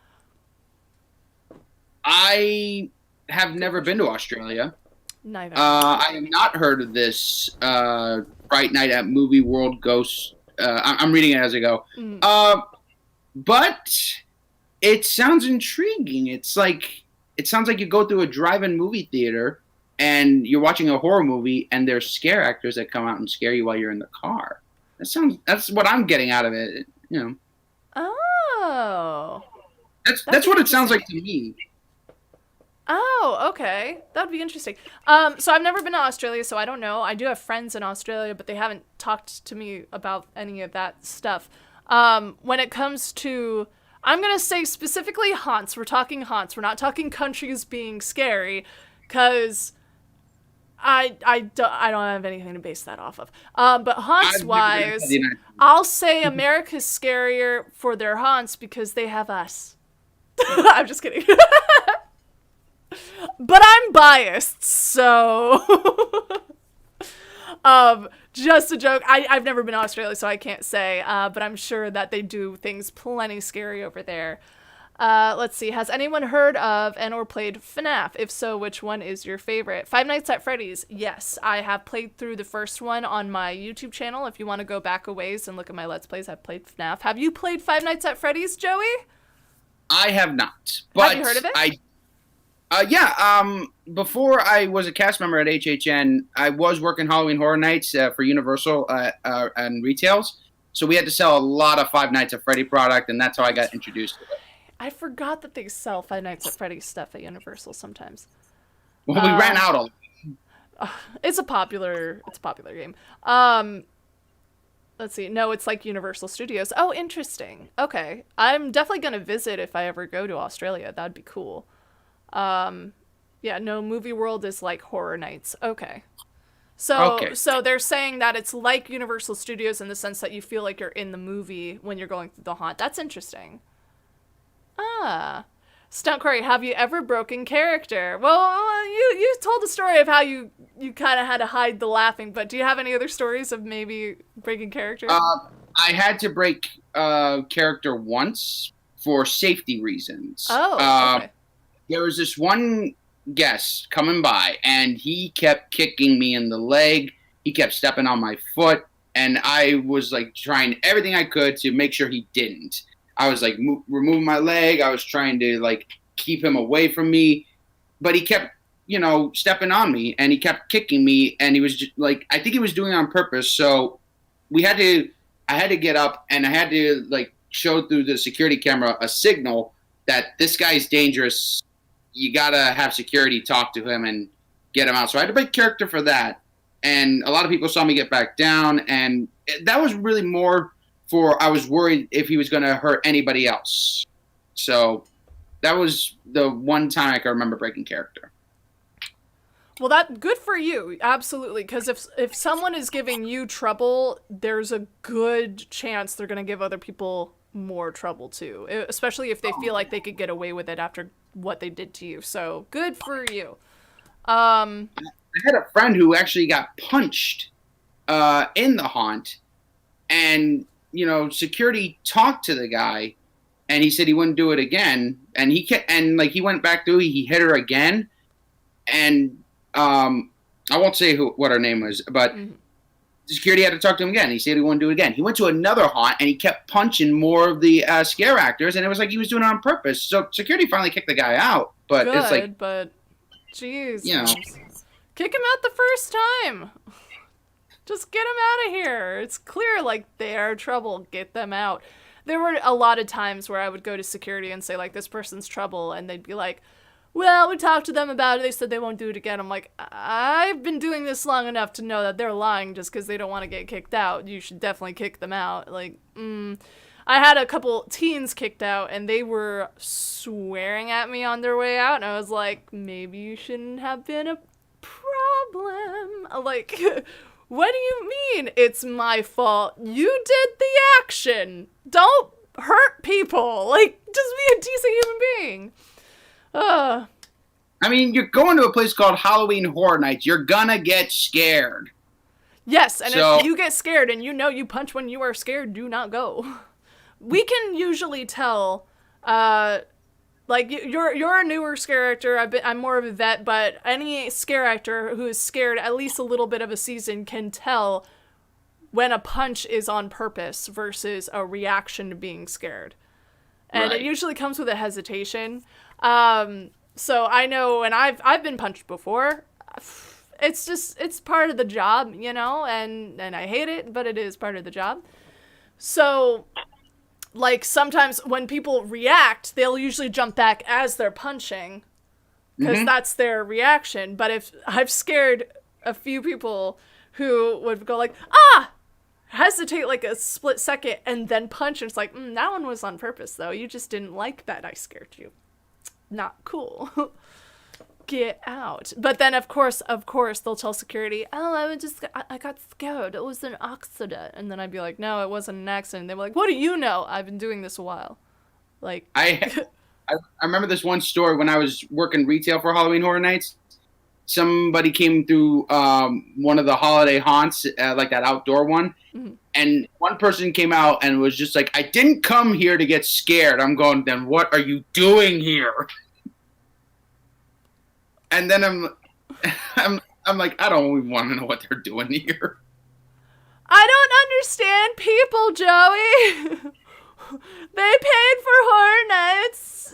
I have never been to Australia. Neither. I have not heard of this Fright Night at Movie World Ghost. I'm reading it as I go. But it sounds intriguing. It sounds like you go through a drive-in movie theater and you're watching a horror movie and there's scare actors that come out and scare you while you're in the car. That's what I'm getting out of it, you know. Oh. That's what it sounds like to me. Oh, okay. That would be interesting. So I've never been to Australia, so I don't know. I do have friends in Australia, but they haven't talked to me about any of that stuff. When it comes to, I'm going to say specifically haunts. We're talking haunts. We're not talking countries being scary, because I don't have anything to base that off of. But haunts-wise, I'll say America's scarier for their haunts because they have us. I'm just kidding. But I'm biased, so just a joke. I've never been to Australia, so I can't say, but I'm sure that they do things plenty scary over there. Let's see. Has anyone heard of and or played FNAF? If so, which one is your favorite? Five Nights at Freddy's. Yes, I have played through the first one on my YouTube channel. If you want to go back a ways and look at my Let's Plays, I've played FNAF. Have you played Five Nights at Freddy's, Joey? I have not. But have you heard of it? Before I was a cast member at HHN, I was working Halloween Horror Nights for Universal and retails. So we had to sell a lot of Five Nights at Freddy product, and that's how I got introduced to it. I forgot that they sell Five Nights at Freddy's stuff at Universal sometimes. Well, we ran out of it. It's a popular game. Let's see. No, it's like Universal Studios. Oh, interesting. Okay. I'm definitely going to visit if I ever go to Australia. That'd be cool. Yeah, no, Movie World is like Horror Nights. Okay. So they're saying that it's like Universal Studios in the sense that you feel like you're in the movie when you're going through the haunt. That's interesting. Stunt Corey, have you ever broken character? Well, you told the story of how you kind of had to hide the laughing, but do you have any other stories of maybe breaking character? I had to break character once for safety reasons. Oh, okay. There was this one guest coming by, and he kept kicking me in the leg. He kept stepping on my foot, and I was like trying everything I could to make sure he didn't. I was like removing my leg. I was trying to like keep him away from me, but he kept, stepping on me, and he kept kicking me, and he was just like, I think he was doing it on purpose. So I had to get up, and I had to like show through the security camera a signal that this guy's dangerous. You gotta have security talk to him and get him out. So I had to break character for that, and a lot of people saw me get back down, and that was really more for I was worried if he was going to hurt anybody else. So that was the one time I can remember breaking character. Well, that good for you, absolutely. Because if someone is giving you trouble, there's a good chance they're gonna give other people more trouble too. Especially if they feel like they could get away with it after what they did to you. So good for you. I had a friend who actually got punched in the haunt, and security talked to the guy, and he said he wouldn't do it again. And he went back through. He hit her again, and I won't say what her name was, but security had to talk to him again. He said he wouldn't do it again. He went to another haunt, and he kept punching more of the scare actors, and it was like he was doing it on purpose. So security finally kicked the guy out. But good, it's like, but jeez, kick him out the first time. Just get them out of here. It's clear, like, they are trouble. Get them out. There were a lot of times where I would go to security and say, like, this person's trouble, and they'd be like, well, we talked to them about it. They said they won't do it again. I'm like, I've been doing this long enough to know that they're lying just because they don't want to get kicked out. You should definitely kick them out. Like, I had a couple teens kicked out, and they were swearing at me on their way out, and I was like, maybe you shouldn't have been a problem. Like, what do you mean it's my fault? You did the action. Don't hurt people. Like, just be a decent human being. I mean, you're going to a place called Halloween Horror Nights. You're gonna get scared. Yes, and if you get scared and you punch when you are scared, do not go. We can usually tell, like, you're a newer scare actor. I'm more of a vet, but any scare actor who is scared at least a little bit of a season can tell when a punch is on purpose versus a reaction to being scared. And It usually comes with a hesitation. So I know, and I've been punched before. It's part of the job, and I hate it, but it is part of the job. So, like, sometimes when people react, they'll usually jump back as they're punching, because that's their reaction. But if I've scared a few people who would go like, hesitate like a split second and then punch, and it's like, that one was on purpose though. You just didn't like that I scared you. Not cool. Get out. But then of course they'll tell security, I got scared, it was an accident. And then I'd be like, no, it wasn't an accident. They were like, what do you know? I've been doing this a while. Like, I remember this one story when I was working retail for Halloween Horror Nights. Somebody came through one of the holiday haunts, like that outdoor one, and one person came out and was just like, I didn't come here to get scared. I'm going, then what are you doing here? And then I'm like, I don't even want to know what they're doing here. I don't understand people, Joey. They paid for Horror Nights.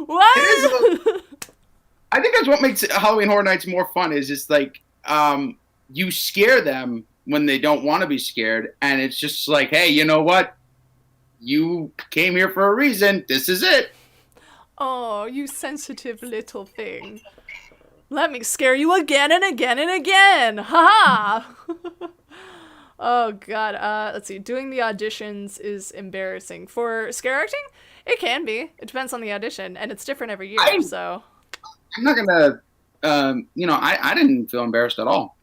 What? I think that's what makes Halloween Horror Nights more fun, is it's like, you scare them when they don't want to be scared, and it's just like, hey, you know what? You came here for a reason. This is it. Oh, you sensitive little thing. Let me scare you again and again and again. Ha ha. Oh, God. Let's see. Doing the auditions is embarrassing. For scare acting, it can be. It depends on the audition, and it's different every year, so... I'm not gonna, I didn't feel embarrassed at all.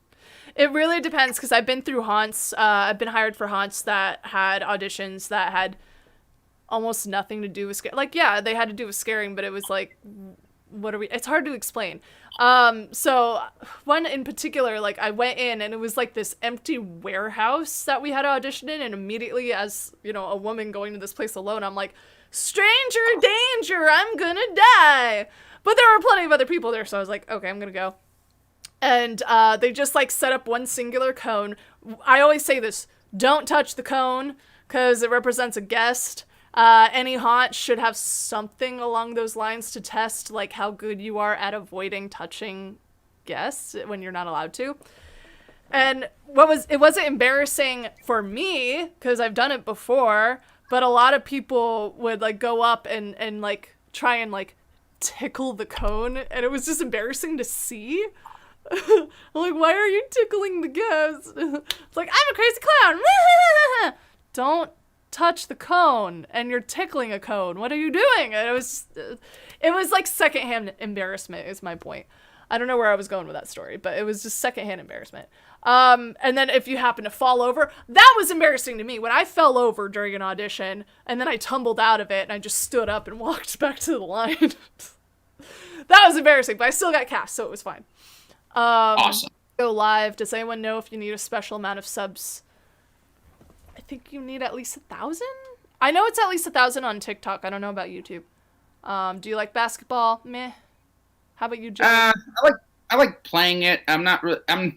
It really depends, because I've been through haunts. I've been hired for haunts that had auditions that had almost nothing to do with scare. Like, yeah, they had to do with scaring, but it was like, it's hard to explain. So one in particular, like, I went in and it was like this empty warehouse that we had to audition in, and immediately, as, a woman going to this place alone, I'm like, stranger danger, I'm gonna die. But there were plenty of other people there, so I was like, okay, I'm gonna go. And they just, like, set up one singular cone. I always say this, don't touch the cone, because it represents a guest. Any haunt should have something along those lines to test, like, how good you are at avoiding touching guests when you're not allowed to. And it wasn't embarrassing for me, because I've done it before, but a lot of people would, like, go up and like, try and, like, tickle the cone, and it was just embarrassing to see. I'm like, why are you tickling the guest? It's like, I'm a crazy clown. Don't touch the cone and you're tickling a cone. What are you doing? And it was like secondhand embarrassment is my point. I don't know where I was going with that story, but it was just secondhand embarrassment. And then if you happen to fall over, that was embarrassing to me when I fell over during an audition and then I tumbled out of it and I just stood up and walked back to the line. That was embarrassing, but I still got cast, so it was fine. Awesome. Go live. Does anyone know if you need a special amount of subs? I think you need at least 1,000. I know it's at least 1,000 on TikTok. I don't know about YouTube. Do you like basketball? Meh. How about you, Joey? I like playing it. I'm not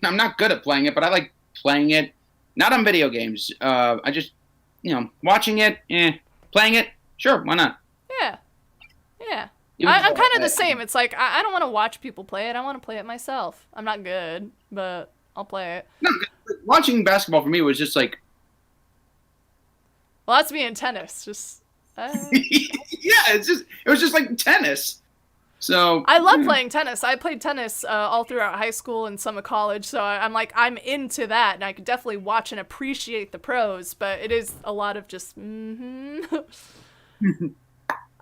not good at playing it, but I like playing it. Not on video games. I just watching it. Playing it. Sure, why not? Yeah. I'm kind of the same. It's like I don't want to watch people play it. I want to play it myself. I'm not good, but I'll play it. No, watching basketball for me was just like. Well, that's me in tennis. Just. Yeah, it was just like tennis. So I love playing tennis. I played tennis all throughout high school and some of college, so I'm into that, and I could definitely watch and appreciate the pros. But it is a lot of just.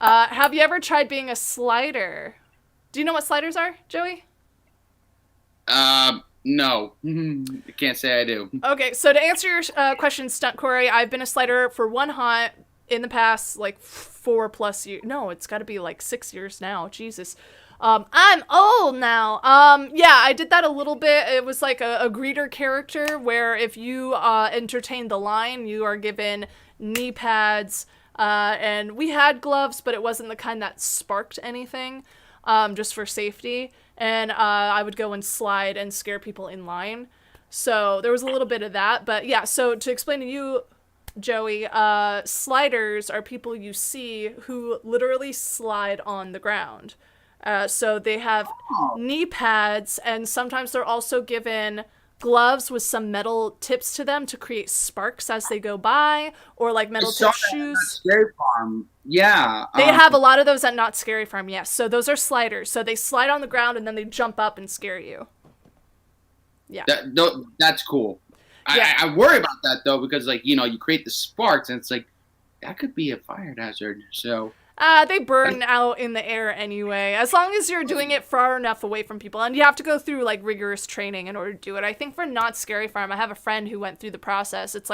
Have you ever tried being a slider? Do you know what sliders are, Joey? No. I can't say I do. Okay, so to answer your question, Stunt Corey, I've been a slider for one haunt in the past, 4+ years. No, it's got to be 6 years now. Jesus. I'm old now. Yeah, I did that a little bit. It was like a greeter character where if you entertain the line, you are given knee pads, and we had gloves, but it wasn't the kind that sparked anything, just for safety. And I would go and slide and scare people in line. So there was a little bit of that. But yeah, so to explain to you, Joey, sliders are people you see who literally slide on the ground. So they have knee pads, and sometimes they're also given gloves with some metal tips to them to create sparks as they go by, or metal tip shoes. Scary Farm. Yeah. They have a lot of those at Not Scary Farm, yes. So those are sliders. So they slide on the ground and then they jump up and scare you. Yeah. That's cool. Yeah. I worry about that though, because you create the sparks and it's like that could be a fire hazard. So they burn out in the air anyway, as long as you're doing it far enough away from people, and you have to go through rigorous training in order to do it. I think for Not Scary Farm, I have a friend who went through the process. It's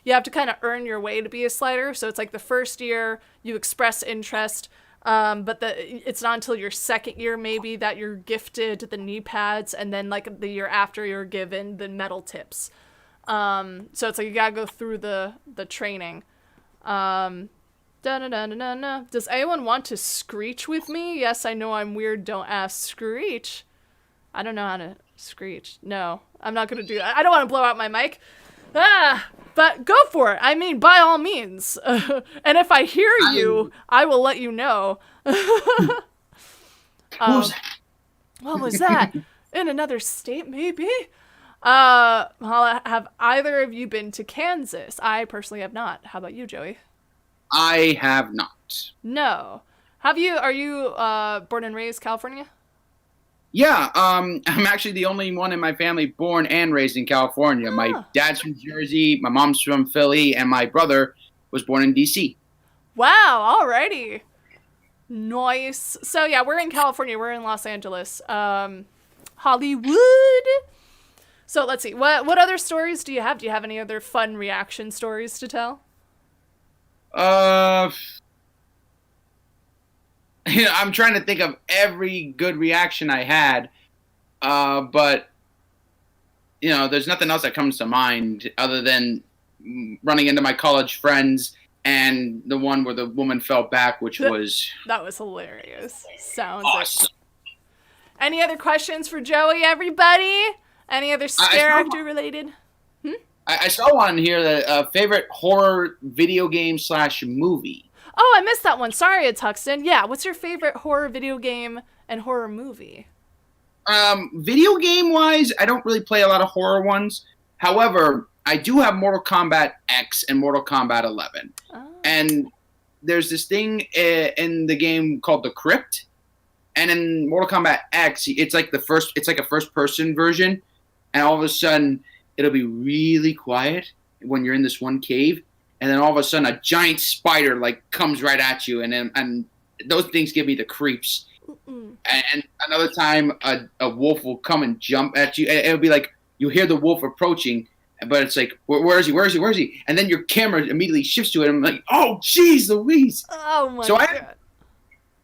you have to kind of earn your way to be a slider. So it's the first year you express interest, but it's not until your second year maybe that you're gifted the knee pads, and then the year after you're given the metal tips. So it's you gotta go through the training. Does anyone want to screech with me? Yes, I know I'm weird. Don't ask. Screech. I don't know how to screech. No, I'm not gonna do that. I don't want to blow out my mic. But go for it. I mean, by all means. And if I hear you, I will let you know. What was that? In another state, maybe? Have either of you been to Kansas? I personally have not. How about you, Joey? I have not. No. Are you born and raised California? Yeah, I'm actually the only one in my family born and raised in California. My dad's from Jersey, my mom's from Philly, and my brother was born in D.C. Wow, alrighty. Nice. So yeah, we're in California. We're in Los Angeles. Hollywood. So let's see. What other stories do you have? Do you have any other fun reaction stories to tell? I'm trying to think of every good reaction I had, but there's nothing else that comes to mind other than running into my college friends and the one where the woman fell back, which was hilarious. Sounds awesome. Any other questions for Joey, everybody? Any other Scareactor related? I saw one here, that favorite horror video game / movie. Oh, I missed that one. Sorry, Tuxton. Yeah, what's your favorite horror video game and horror movie? Video game wise, I don't really play a lot of horror ones. However, I do have Mortal Kombat X and Mortal Kombat 11. Oh. And there's this thing in the game called the Crypt. And in Mortal Kombat X, it's like a first person version. And all of a sudden, it'll be really quiet when you're in this one cave. and then all of a sudden a giant spider like comes right at you, and those things give me the creeps. And another time, a wolf will come and jump at you. It'll be like you hear the wolf approaching, but it's like, where is he? Where is he? Where is he? And then your camera immediately shifts to it. And I'm like, oh, jeez Louise. Oh, my God.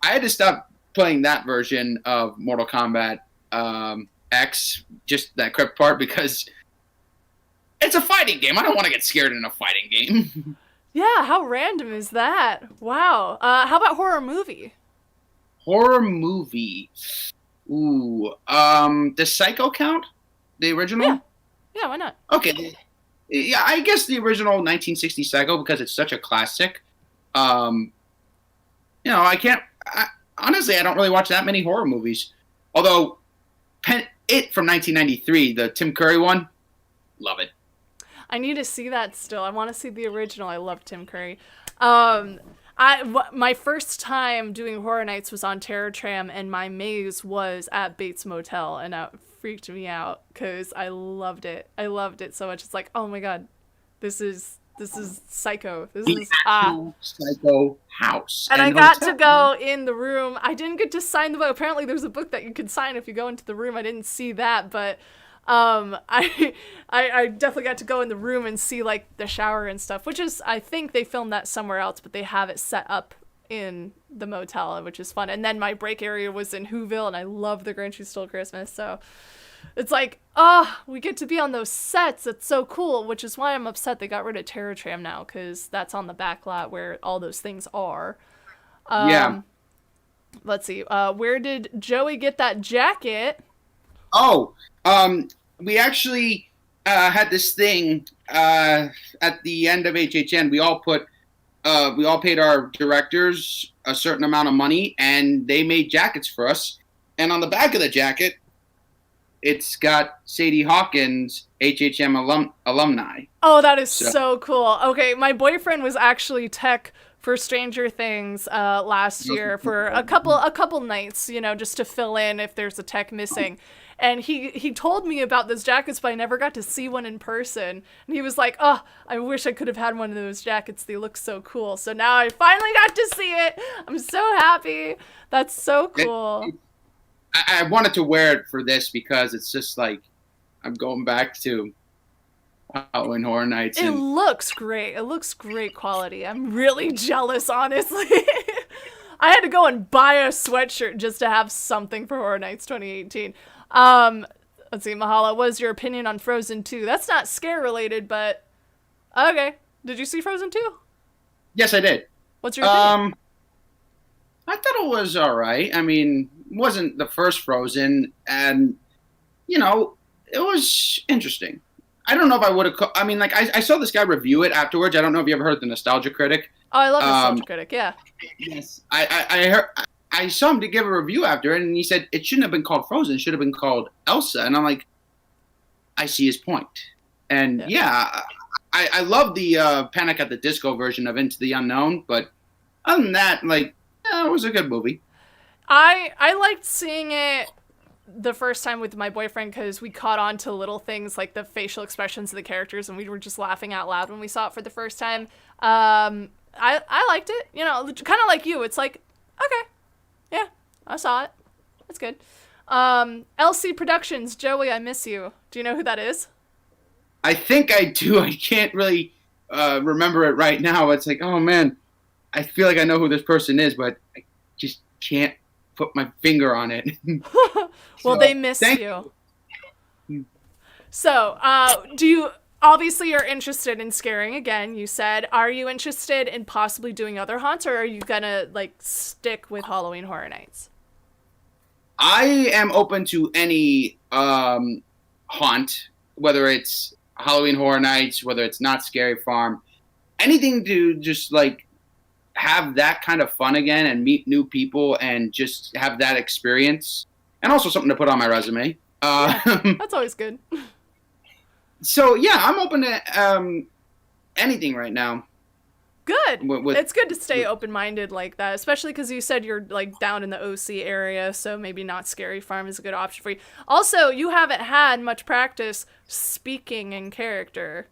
I had to stop playing that version of Mortal Kombat X, just that crypt part, because it's a fighting game. I don't want to get scared in a fighting game. Yeah, how random is that? Wow. How about horror movie? Horror movie. Ooh. Does Psycho count? The original? Yeah. Yeah, why not? Okay. Yeah, I guess the original 1960 Psycho, because it's such a classic. Honestly, I don't really watch that many horror movies. Although, It from 1993, the Tim Curry one, love it. I need to see that still. I want to see the original. I love Tim Curry. My first time doing Horror Nights was on Terror Tram, and my maze was at Bates Motel, and that freaked me out because I loved it. I loved it so much. It's like, oh my God, this is Psycho. This is Psycho house. And I got to go in the room. I didn't get to sign the book. Apparently, there's a book that you could sign if you go into the room. I didn't see that, but I definitely got to go in the room and see like the shower and stuff, which is, I think they filmed that somewhere else, but they have it set up in the motel, which is fun. And then my break area was in Whoville, and I love The Grinch Who Stole Christmas, so it's like, we get to be on those sets. It's so cool, which is why I'm upset they got rid of Terror Tram now, because that's on the back lot where all those things are. Yeah. Let's see. Where did Joey get that jacket? Oh, we actually had this thing at the end of HHN. We all paid our directors a certain amount of money, and they made jackets for us. And on the back of the jacket, it's got Sadie Hawkins, HHM alumni. Oh, that is so cool. Okay, my boyfriend was actually tech for Stranger Things last year for a couple nights, just to fill in if there's a tech missing. And he told me about those jackets, but I never got to see one in person. And he was like, oh, I wish I could have had one of those jackets. They look so cool. So now I finally got to see it. I'm so happy. That's so cool. I wanted to wear it for this because it's just like I'm going back to Halloween Horror Nights. It looks great. It looks great quality. I'm really jealous, honestly. I had to go and buy a sweatshirt just to have something for Horror Nights 2018. Let's see, Mahala, what is your opinion on Frozen 2? That's not scare related, but okay. Did you see Frozen 2? Yes, I did. What's your opinion? I thought it was all right. I mean, it wasn't the first Frozen, and it was interesting. I don't know if I would have. I mean, like I saw this guy review it afterwards. I don't know if you ever heard the Nostalgia Critic. Oh, I love Nostalgia Critic. Yeah. Yes, I heard. I saw him to give a review after it, and he said it shouldn't have been called Frozen. It should have been called Elsa. And I'm like, I see his point. And I love the Panic at the Disco version of Into the Unknown. But other than that, like, it was a good movie. I liked seeing it the first time with my boyfriend because we caught on to little things like the facial expressions of the characters, and we were just laughing out loud when we saw it for the first time. I liked it. Kind of like you. It's like, okay. Yeah, I saw it. That's good. LC Productions, Joey, I miss you. Do you know who that is? I think I do. I can't really remember it right now. It's like, oh man, I feel like I know who this person is, but I just can't put my finger on it. Well, they missed you. So, obviously you're interested in scaring again, you said. Are you interested in possibly doing other haunts, or are you gonna stick with Halloween Horror Nights? I am open to any haunt, whether it's Halloween Horror Nights, whether it's Not Scary Farm, anything to just have that kind of fun again and meet new people and just have that experience, and also something to put on my resume. That's always good. So yeah, I'm open to anything right now. Good. It's good to stay open-minded like that, especially because you said you're down in the OC area, so maybe Not Scary Farm is a good option for you. Also, you haven't had much practice speaking in character.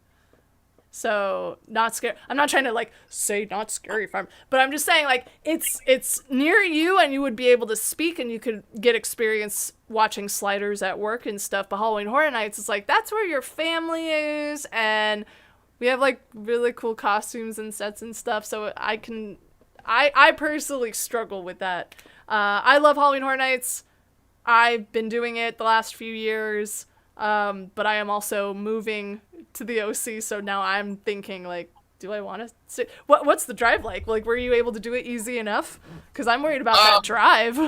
So not scary. I'm not trying to like say not scary farm, but I'm just saying like it's near you and you would be able to speak and you could get experience watching Sliders at work and stuff. But Halloween Horror Nights is like that's where your family is, and we have like really cool costumes and sets and stuff. So I personally struggle with that. I love Halloween Horror Nights. I've been doing it the last few years. But I am also moving to the OC, so now I'm thinking, like, do I want to sit? What's the drive like? Like, were you able to do it easy enough? Because I'm worried about that drive.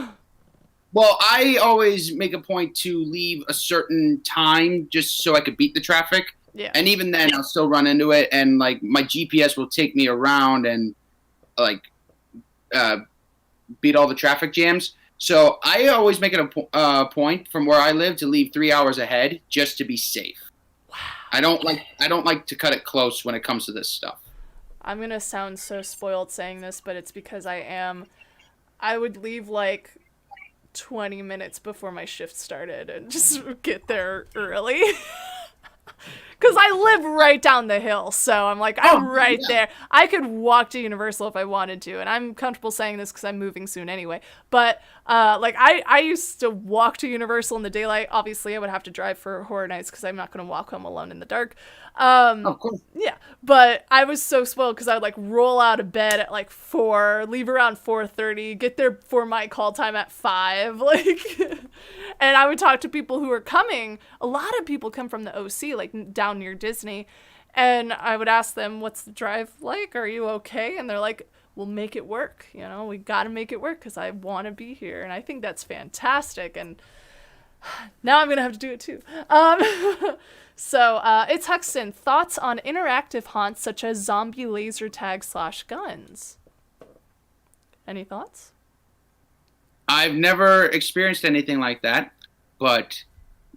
Well, I always make a point to leave a certain time just so I could beat the traffic. Yeah. And even then, I'll still run into it, and, like, my GPS will take me around and, like, beat all the traffic jams. So I always make it a point from where I live to leave 3 hours ahead just to be safe. Wow. I don't like to cut it close when it comes to this stuff. I'm gonna sound so spoiled saying this, but it's because I would leave like 20 minutes before my shift started and just get there early. Because I live right down the hill, so I'm like, I'm right there. I could walk to Universal if I wanted to, and I'm comfortable saying this because I'm moving soon anyway. But, like, I used to walk to Universal in the daylight. Obviously, I would have to drive for Horror Nights because I'm not going to walk home alone in the dark. Of course. Yeah, but I was so spoiled because I would, like, roll out of bed at, like, 4, leave around 4:30, get there for my call time at 5, like... And I would talk to people who were coming. A lot of people come from the OC, like down near Disney. And I would ask them, what's the drive like? Are you okay? And they're like, we'll make it work. You know, we got to make it work because I want to be here. And I think that's fantastic. And now I'm going to have to do it too. So it's Huxton. Thoughts on interactive haunts such as zombie laser tag / guns? Any thoughts? I've never experienced anything like that, but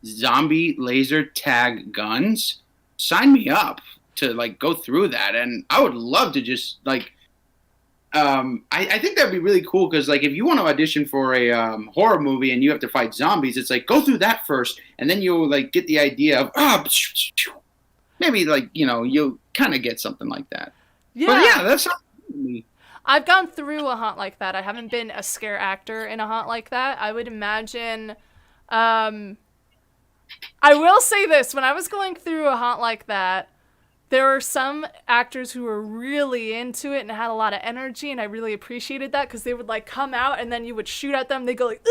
zombie laser tag guns, sign me up to like go through that. And I would love to just like, I think that'd be really cool. Cause like, if you want to audition for a horror movie and you have to fight zombies, it's like, go through that first. And then you'll like get the idea of, maybe like, you know, you'll kind of get something like that. Yeah. But yeah, that's not me. I've gone through a haunt like that. I haven't been a scare actor in a haunt like that. I would imagine, I will say this, when I was going through a haunt like that, there were some actors who were really into it and had a lot of energy, and I really appreciated that because they would like come out and then you would shoot at them. They go like,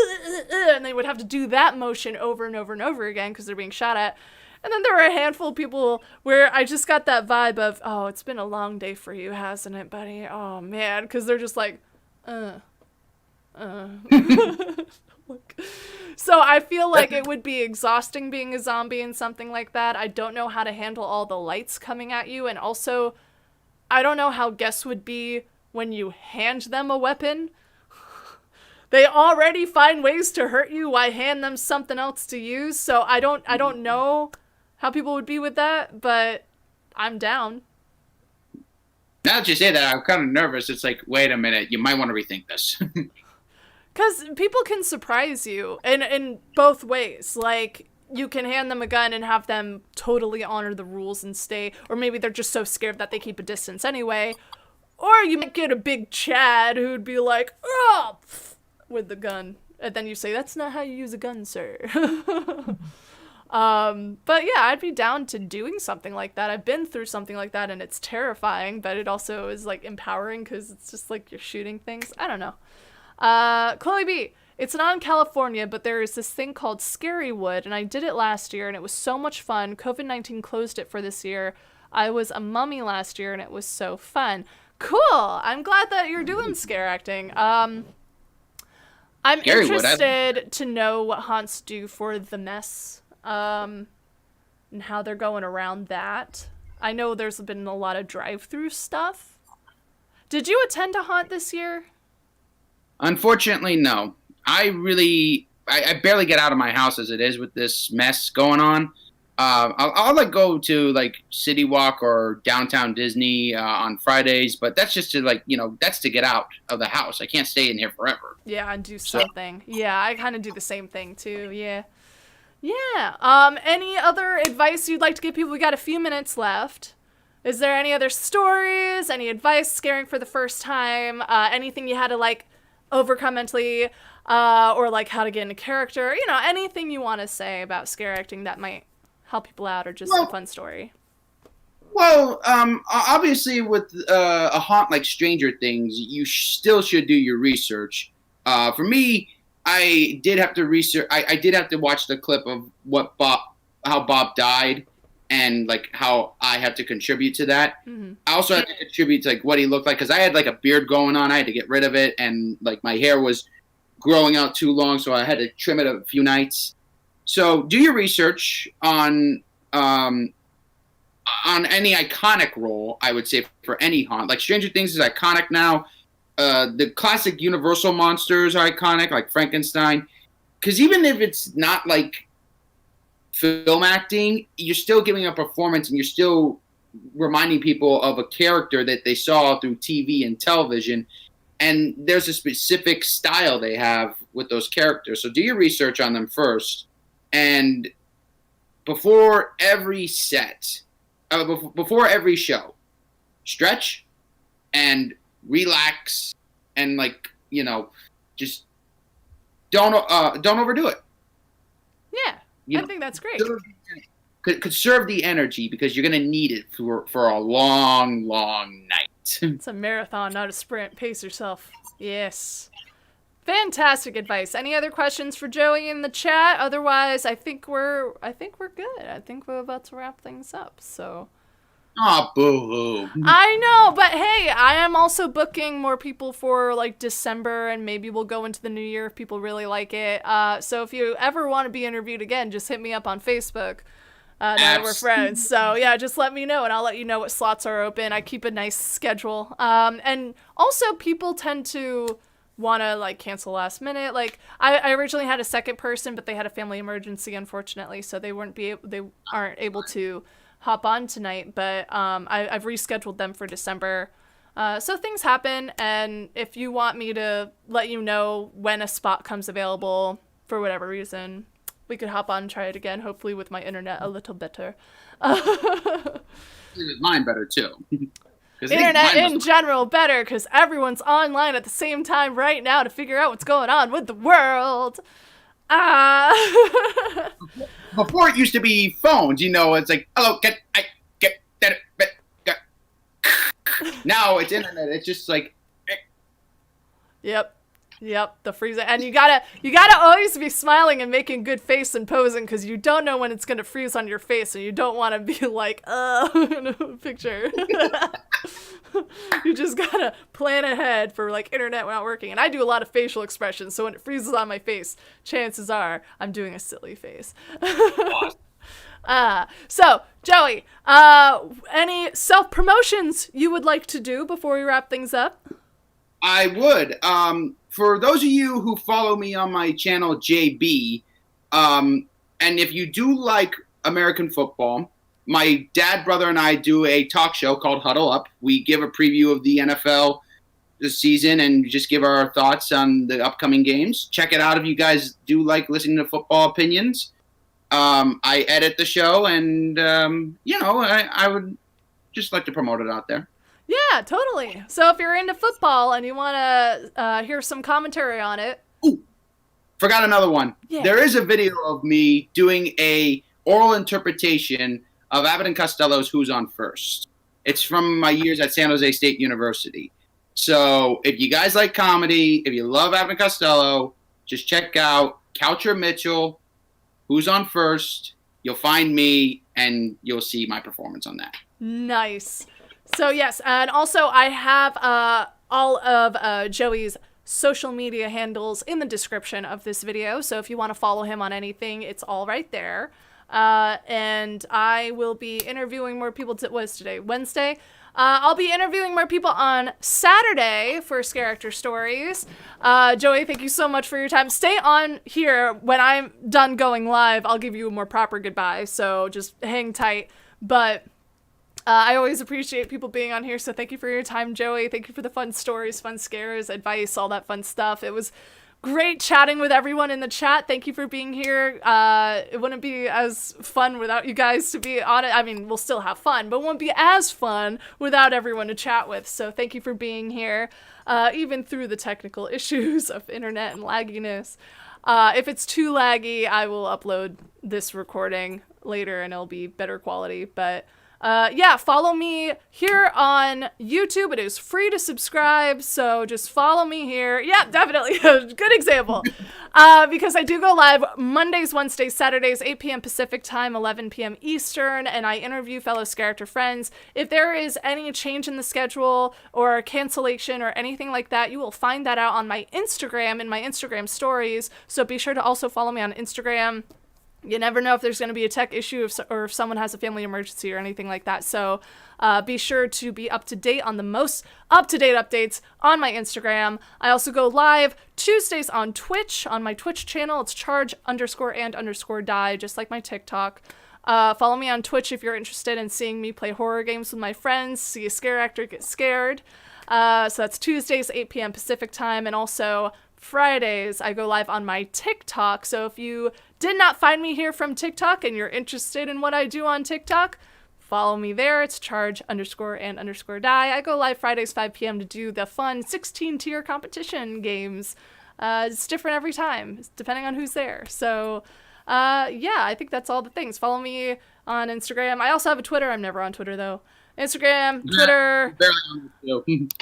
and they would have to do that motion over and over and over again because they're being shot at. And then there were a handful of people where I just got that vibe of, oh, it's been a long day for you, hasn't it, buddy? Oh, man. Because they're just like, So I feel like it would be exhausting being a zombie in something like that. I don't know how to handle all the lights coming at you. And also, I don't know how guests would be when you hand them a weapon. They already find ways to hurt you. Why hand them something else to use? So I don't know how people would be with that, but I'm down. Now that you say that, I'm kind of nervous. It's like, wait a minute, you might want to rethink this. Because people can surprise you in both ways. Like, you can hand them a gun and have them totally honor the rules and stay, or maybe they're just so scared that they keep a distance anyway. Or you might get a big Chad who'd be like, oh, with the gun. And then you say, that's not how you use a gun, sir. But yeah, I'd be down to doing something like that. I've been through something like that and it's terrifying, but it also is like empowering because it's just like you're shooting things. I don't know. Chloe B, it's not in California, but there is this thing called Scarywood, and I did it last year and it was so much fun. COVID-19 closed it for this year. I was a mummy last year and it was so fun. Cool. I'm glad that you're doing scare acting. I'm interested to know what haunts do for the mess. And how they're going around that. I know there's been a lot of drive-through stuff. Did you attend a haunt this year? Unfortunately, no. I barely get out of my house as it is with this mess going on. I'll like go to like City Walk or downtown Disney on Fridays, but that's just to like, you know, that's to get out of the house. I can't stay in here forever. Yeah, and do something. So. Yeah, I kind of do the same thing too. Yeah. Yeah. Any other advice you'd like to give people? We got a few minutes left. Is there any other stories, any advice scaring for the first time, anything you had to like overcome mentally, or like how to get into character, anything you want to say about scare acting that might help people out, or just a fun story? Well, obviously, with a haunt like Stranger Things, you still should do your research. For me, I did have to research. I did have to watch the clip of how Bob died, and like how I had to contribute to that. Mm-hmm. I also had to contribute to like what he looked like, because I had like a beard going on. I had to get rid of it, and like my hair was growing out too long, so I had to trim it a few nights. So do your research on any iconic role, I would say, for any haunt. Like Stranger Things is iconic now. The classic Universal monsters are iconic, like Frankenstein. Because even if it's not like film acting, you're still giving a performance, and you're still reminding people of a character that they saw through TV and television. And there's a specific style they have with those characters. So do your research on them first. And before every set, before every show, stretch and relax, and like, just don't overdo it. Yeah, I think that's great. Conserve the energy, because you're gonna need it for a long, long night. It's a marathon, not a sprint. Pace yourself. Yes. Fantastic advice. Any other questions for Joey in the chat? Otherwise, I think we're good. I think we're about to wrap things up. So. Oh, boo-hoo. I know, but hey, I am also booking more people for like December, and maybe we'll go into the new year if people really like it. So if you ever want to be interviewed again, just hit me up on Facebook. Now that we're friends. So yeah, just let me know, and I'll let you know what slots are open. I keep a nice schedule. And also people tend to want to like cancel last minute. Like I originally had a second person, but they had a family emergency, unfortunately, so they aren't able to hop on tonight. But I've rescheduled them for December. So things happen, and if you want me to let you know when a spot comes available for whatever reason, we could hop on and try it again, hopefully with my internet a little better. Mine better too. Internet in general better, because everyone's online at the same time right now to figure out what's going on with the world. Before it used to be phones, it's like, hello, get that. Now it's internet. It's just like. Yep, the freezer. And you gotta always be smiling and making good face and posing, because you don't know when it's gonna freeze on your face, and you don't want to be like, in a picture. You just gotta plan ahead for like internet not working. And I do a lot of facial expressions, so when it freezes on my face, chances are I'm doing a silly face. So Joey, any self-promotions you would like to do before we wrap things up? I would. For those of you who follow me on my channel, JB, and if you do like American football, my dad, brother, and I do a talk show called Huddle Up. We give a preview of the NFL this season and just give our thoughts on the upcoming games. Check it out if you guys do like listening to football opinions. I edit the show, and, I would just like to promote it out there. Yeah, totally. So if you're into football and you want to hear some commentary on it. Ooh, forgot another one. Yeah. There is a video of me doing a oral interpretation of Abbott and Costello's Who's on First. It's from my years at San Jose State University. So if you guys like comedy, if you love Abbott and Costello, just check out Coucher Mitchell, Who's on First. You'll find me, and you'll see my performance on that. Nice. So yes, and also I have all of Joey's social media handles in the description of this video, so if you want to follow him on anything, it's all right there. And I will be interviewing more people. What's today? Wednesday? I'll be interviewing more people on Saturday for Scareactor Stories. Joey, thank you so much for your time. Stay on here. When I'm done going live, I'll give you a more proper goodbye, so just hang tight. But I always appreciate people being on here, so thank you for your time, Joey. Thank you for the fun stories, fun scares, advice, all that fun stuff. It was great chatting with everyone in the chat. Thank you for being here. It wouldn't be as fun without you guys, to be honest. I mean, we'll still have fun, but it won't be as fun without everyone to chat with. So thank you for being here, even through the technical issues of internet and lagginess. If it's too laggy, I will upload this recording later and it'll be better quality. But yeah, follow me here on YouTube. It is free to subscribe, so just follow me here. Yeah, definitely. Good example. Because I do go live Mondays, Wednesdays, Saturdays, 8 p.m. Pacific time, 11 p.m. Eastern, and I interview fellow Scareactor friends. If there is any change in the schedule or cancellation or anything like that, you will find that out on my Instagram, in my Instagram stories, so be sure to also follow me on Instagram. You never know if there's going to be a tech issue or if someone has a family emergency or anything like that. So be sure to be up to date on the most up-to-date updates on my Instagram. I also go live Tuesdays on Twitch, on my Twitch channel. It's charge_and_die, just like my TikTok. Follow me on Twitch if you're interested in seeing me play horror games with my friends, see a scare actor get scared. So that's Tuesdays, 8 p.m. Pacific time, and also Fridays, I go live on my TikTok. So if you did not find me here from TikTok and you're interested in what I do on TikTok, follow me there. It's charge_and_die. I go live Fridays, 5 p.m. to do the fun 16-tier competition games. It's different every time, depending on who's there. So yeah, I think that's all the things. Follow me on Instagram. I also have a Twitter. I'm never on Twitter, though. Instagram, Twitter.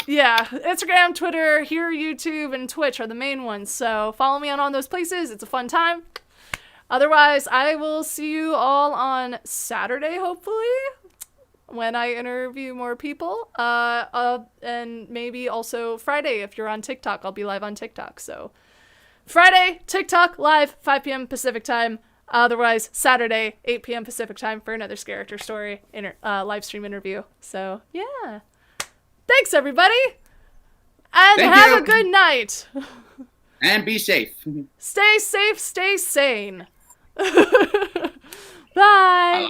Yeah, Instagram, Twitter, here, YouTube, and Twitch are the main ones. So follow me on all those places. It's a fun time. Otherwise, I will see you all on Saturday, hopefully, when I interview more people. And maybe also Friday if you're on TikTok. I'll be live on TikTok. So Friday, TikTok, live, 5 p.m. Pacific time. Otherwise, Saturday, 8 p.m. Pacific time for another Scareactor Story live stream interview. So, yeah. Thanks, everybody. And have a good night. And be safe. Stay safe, stay sane. Bye.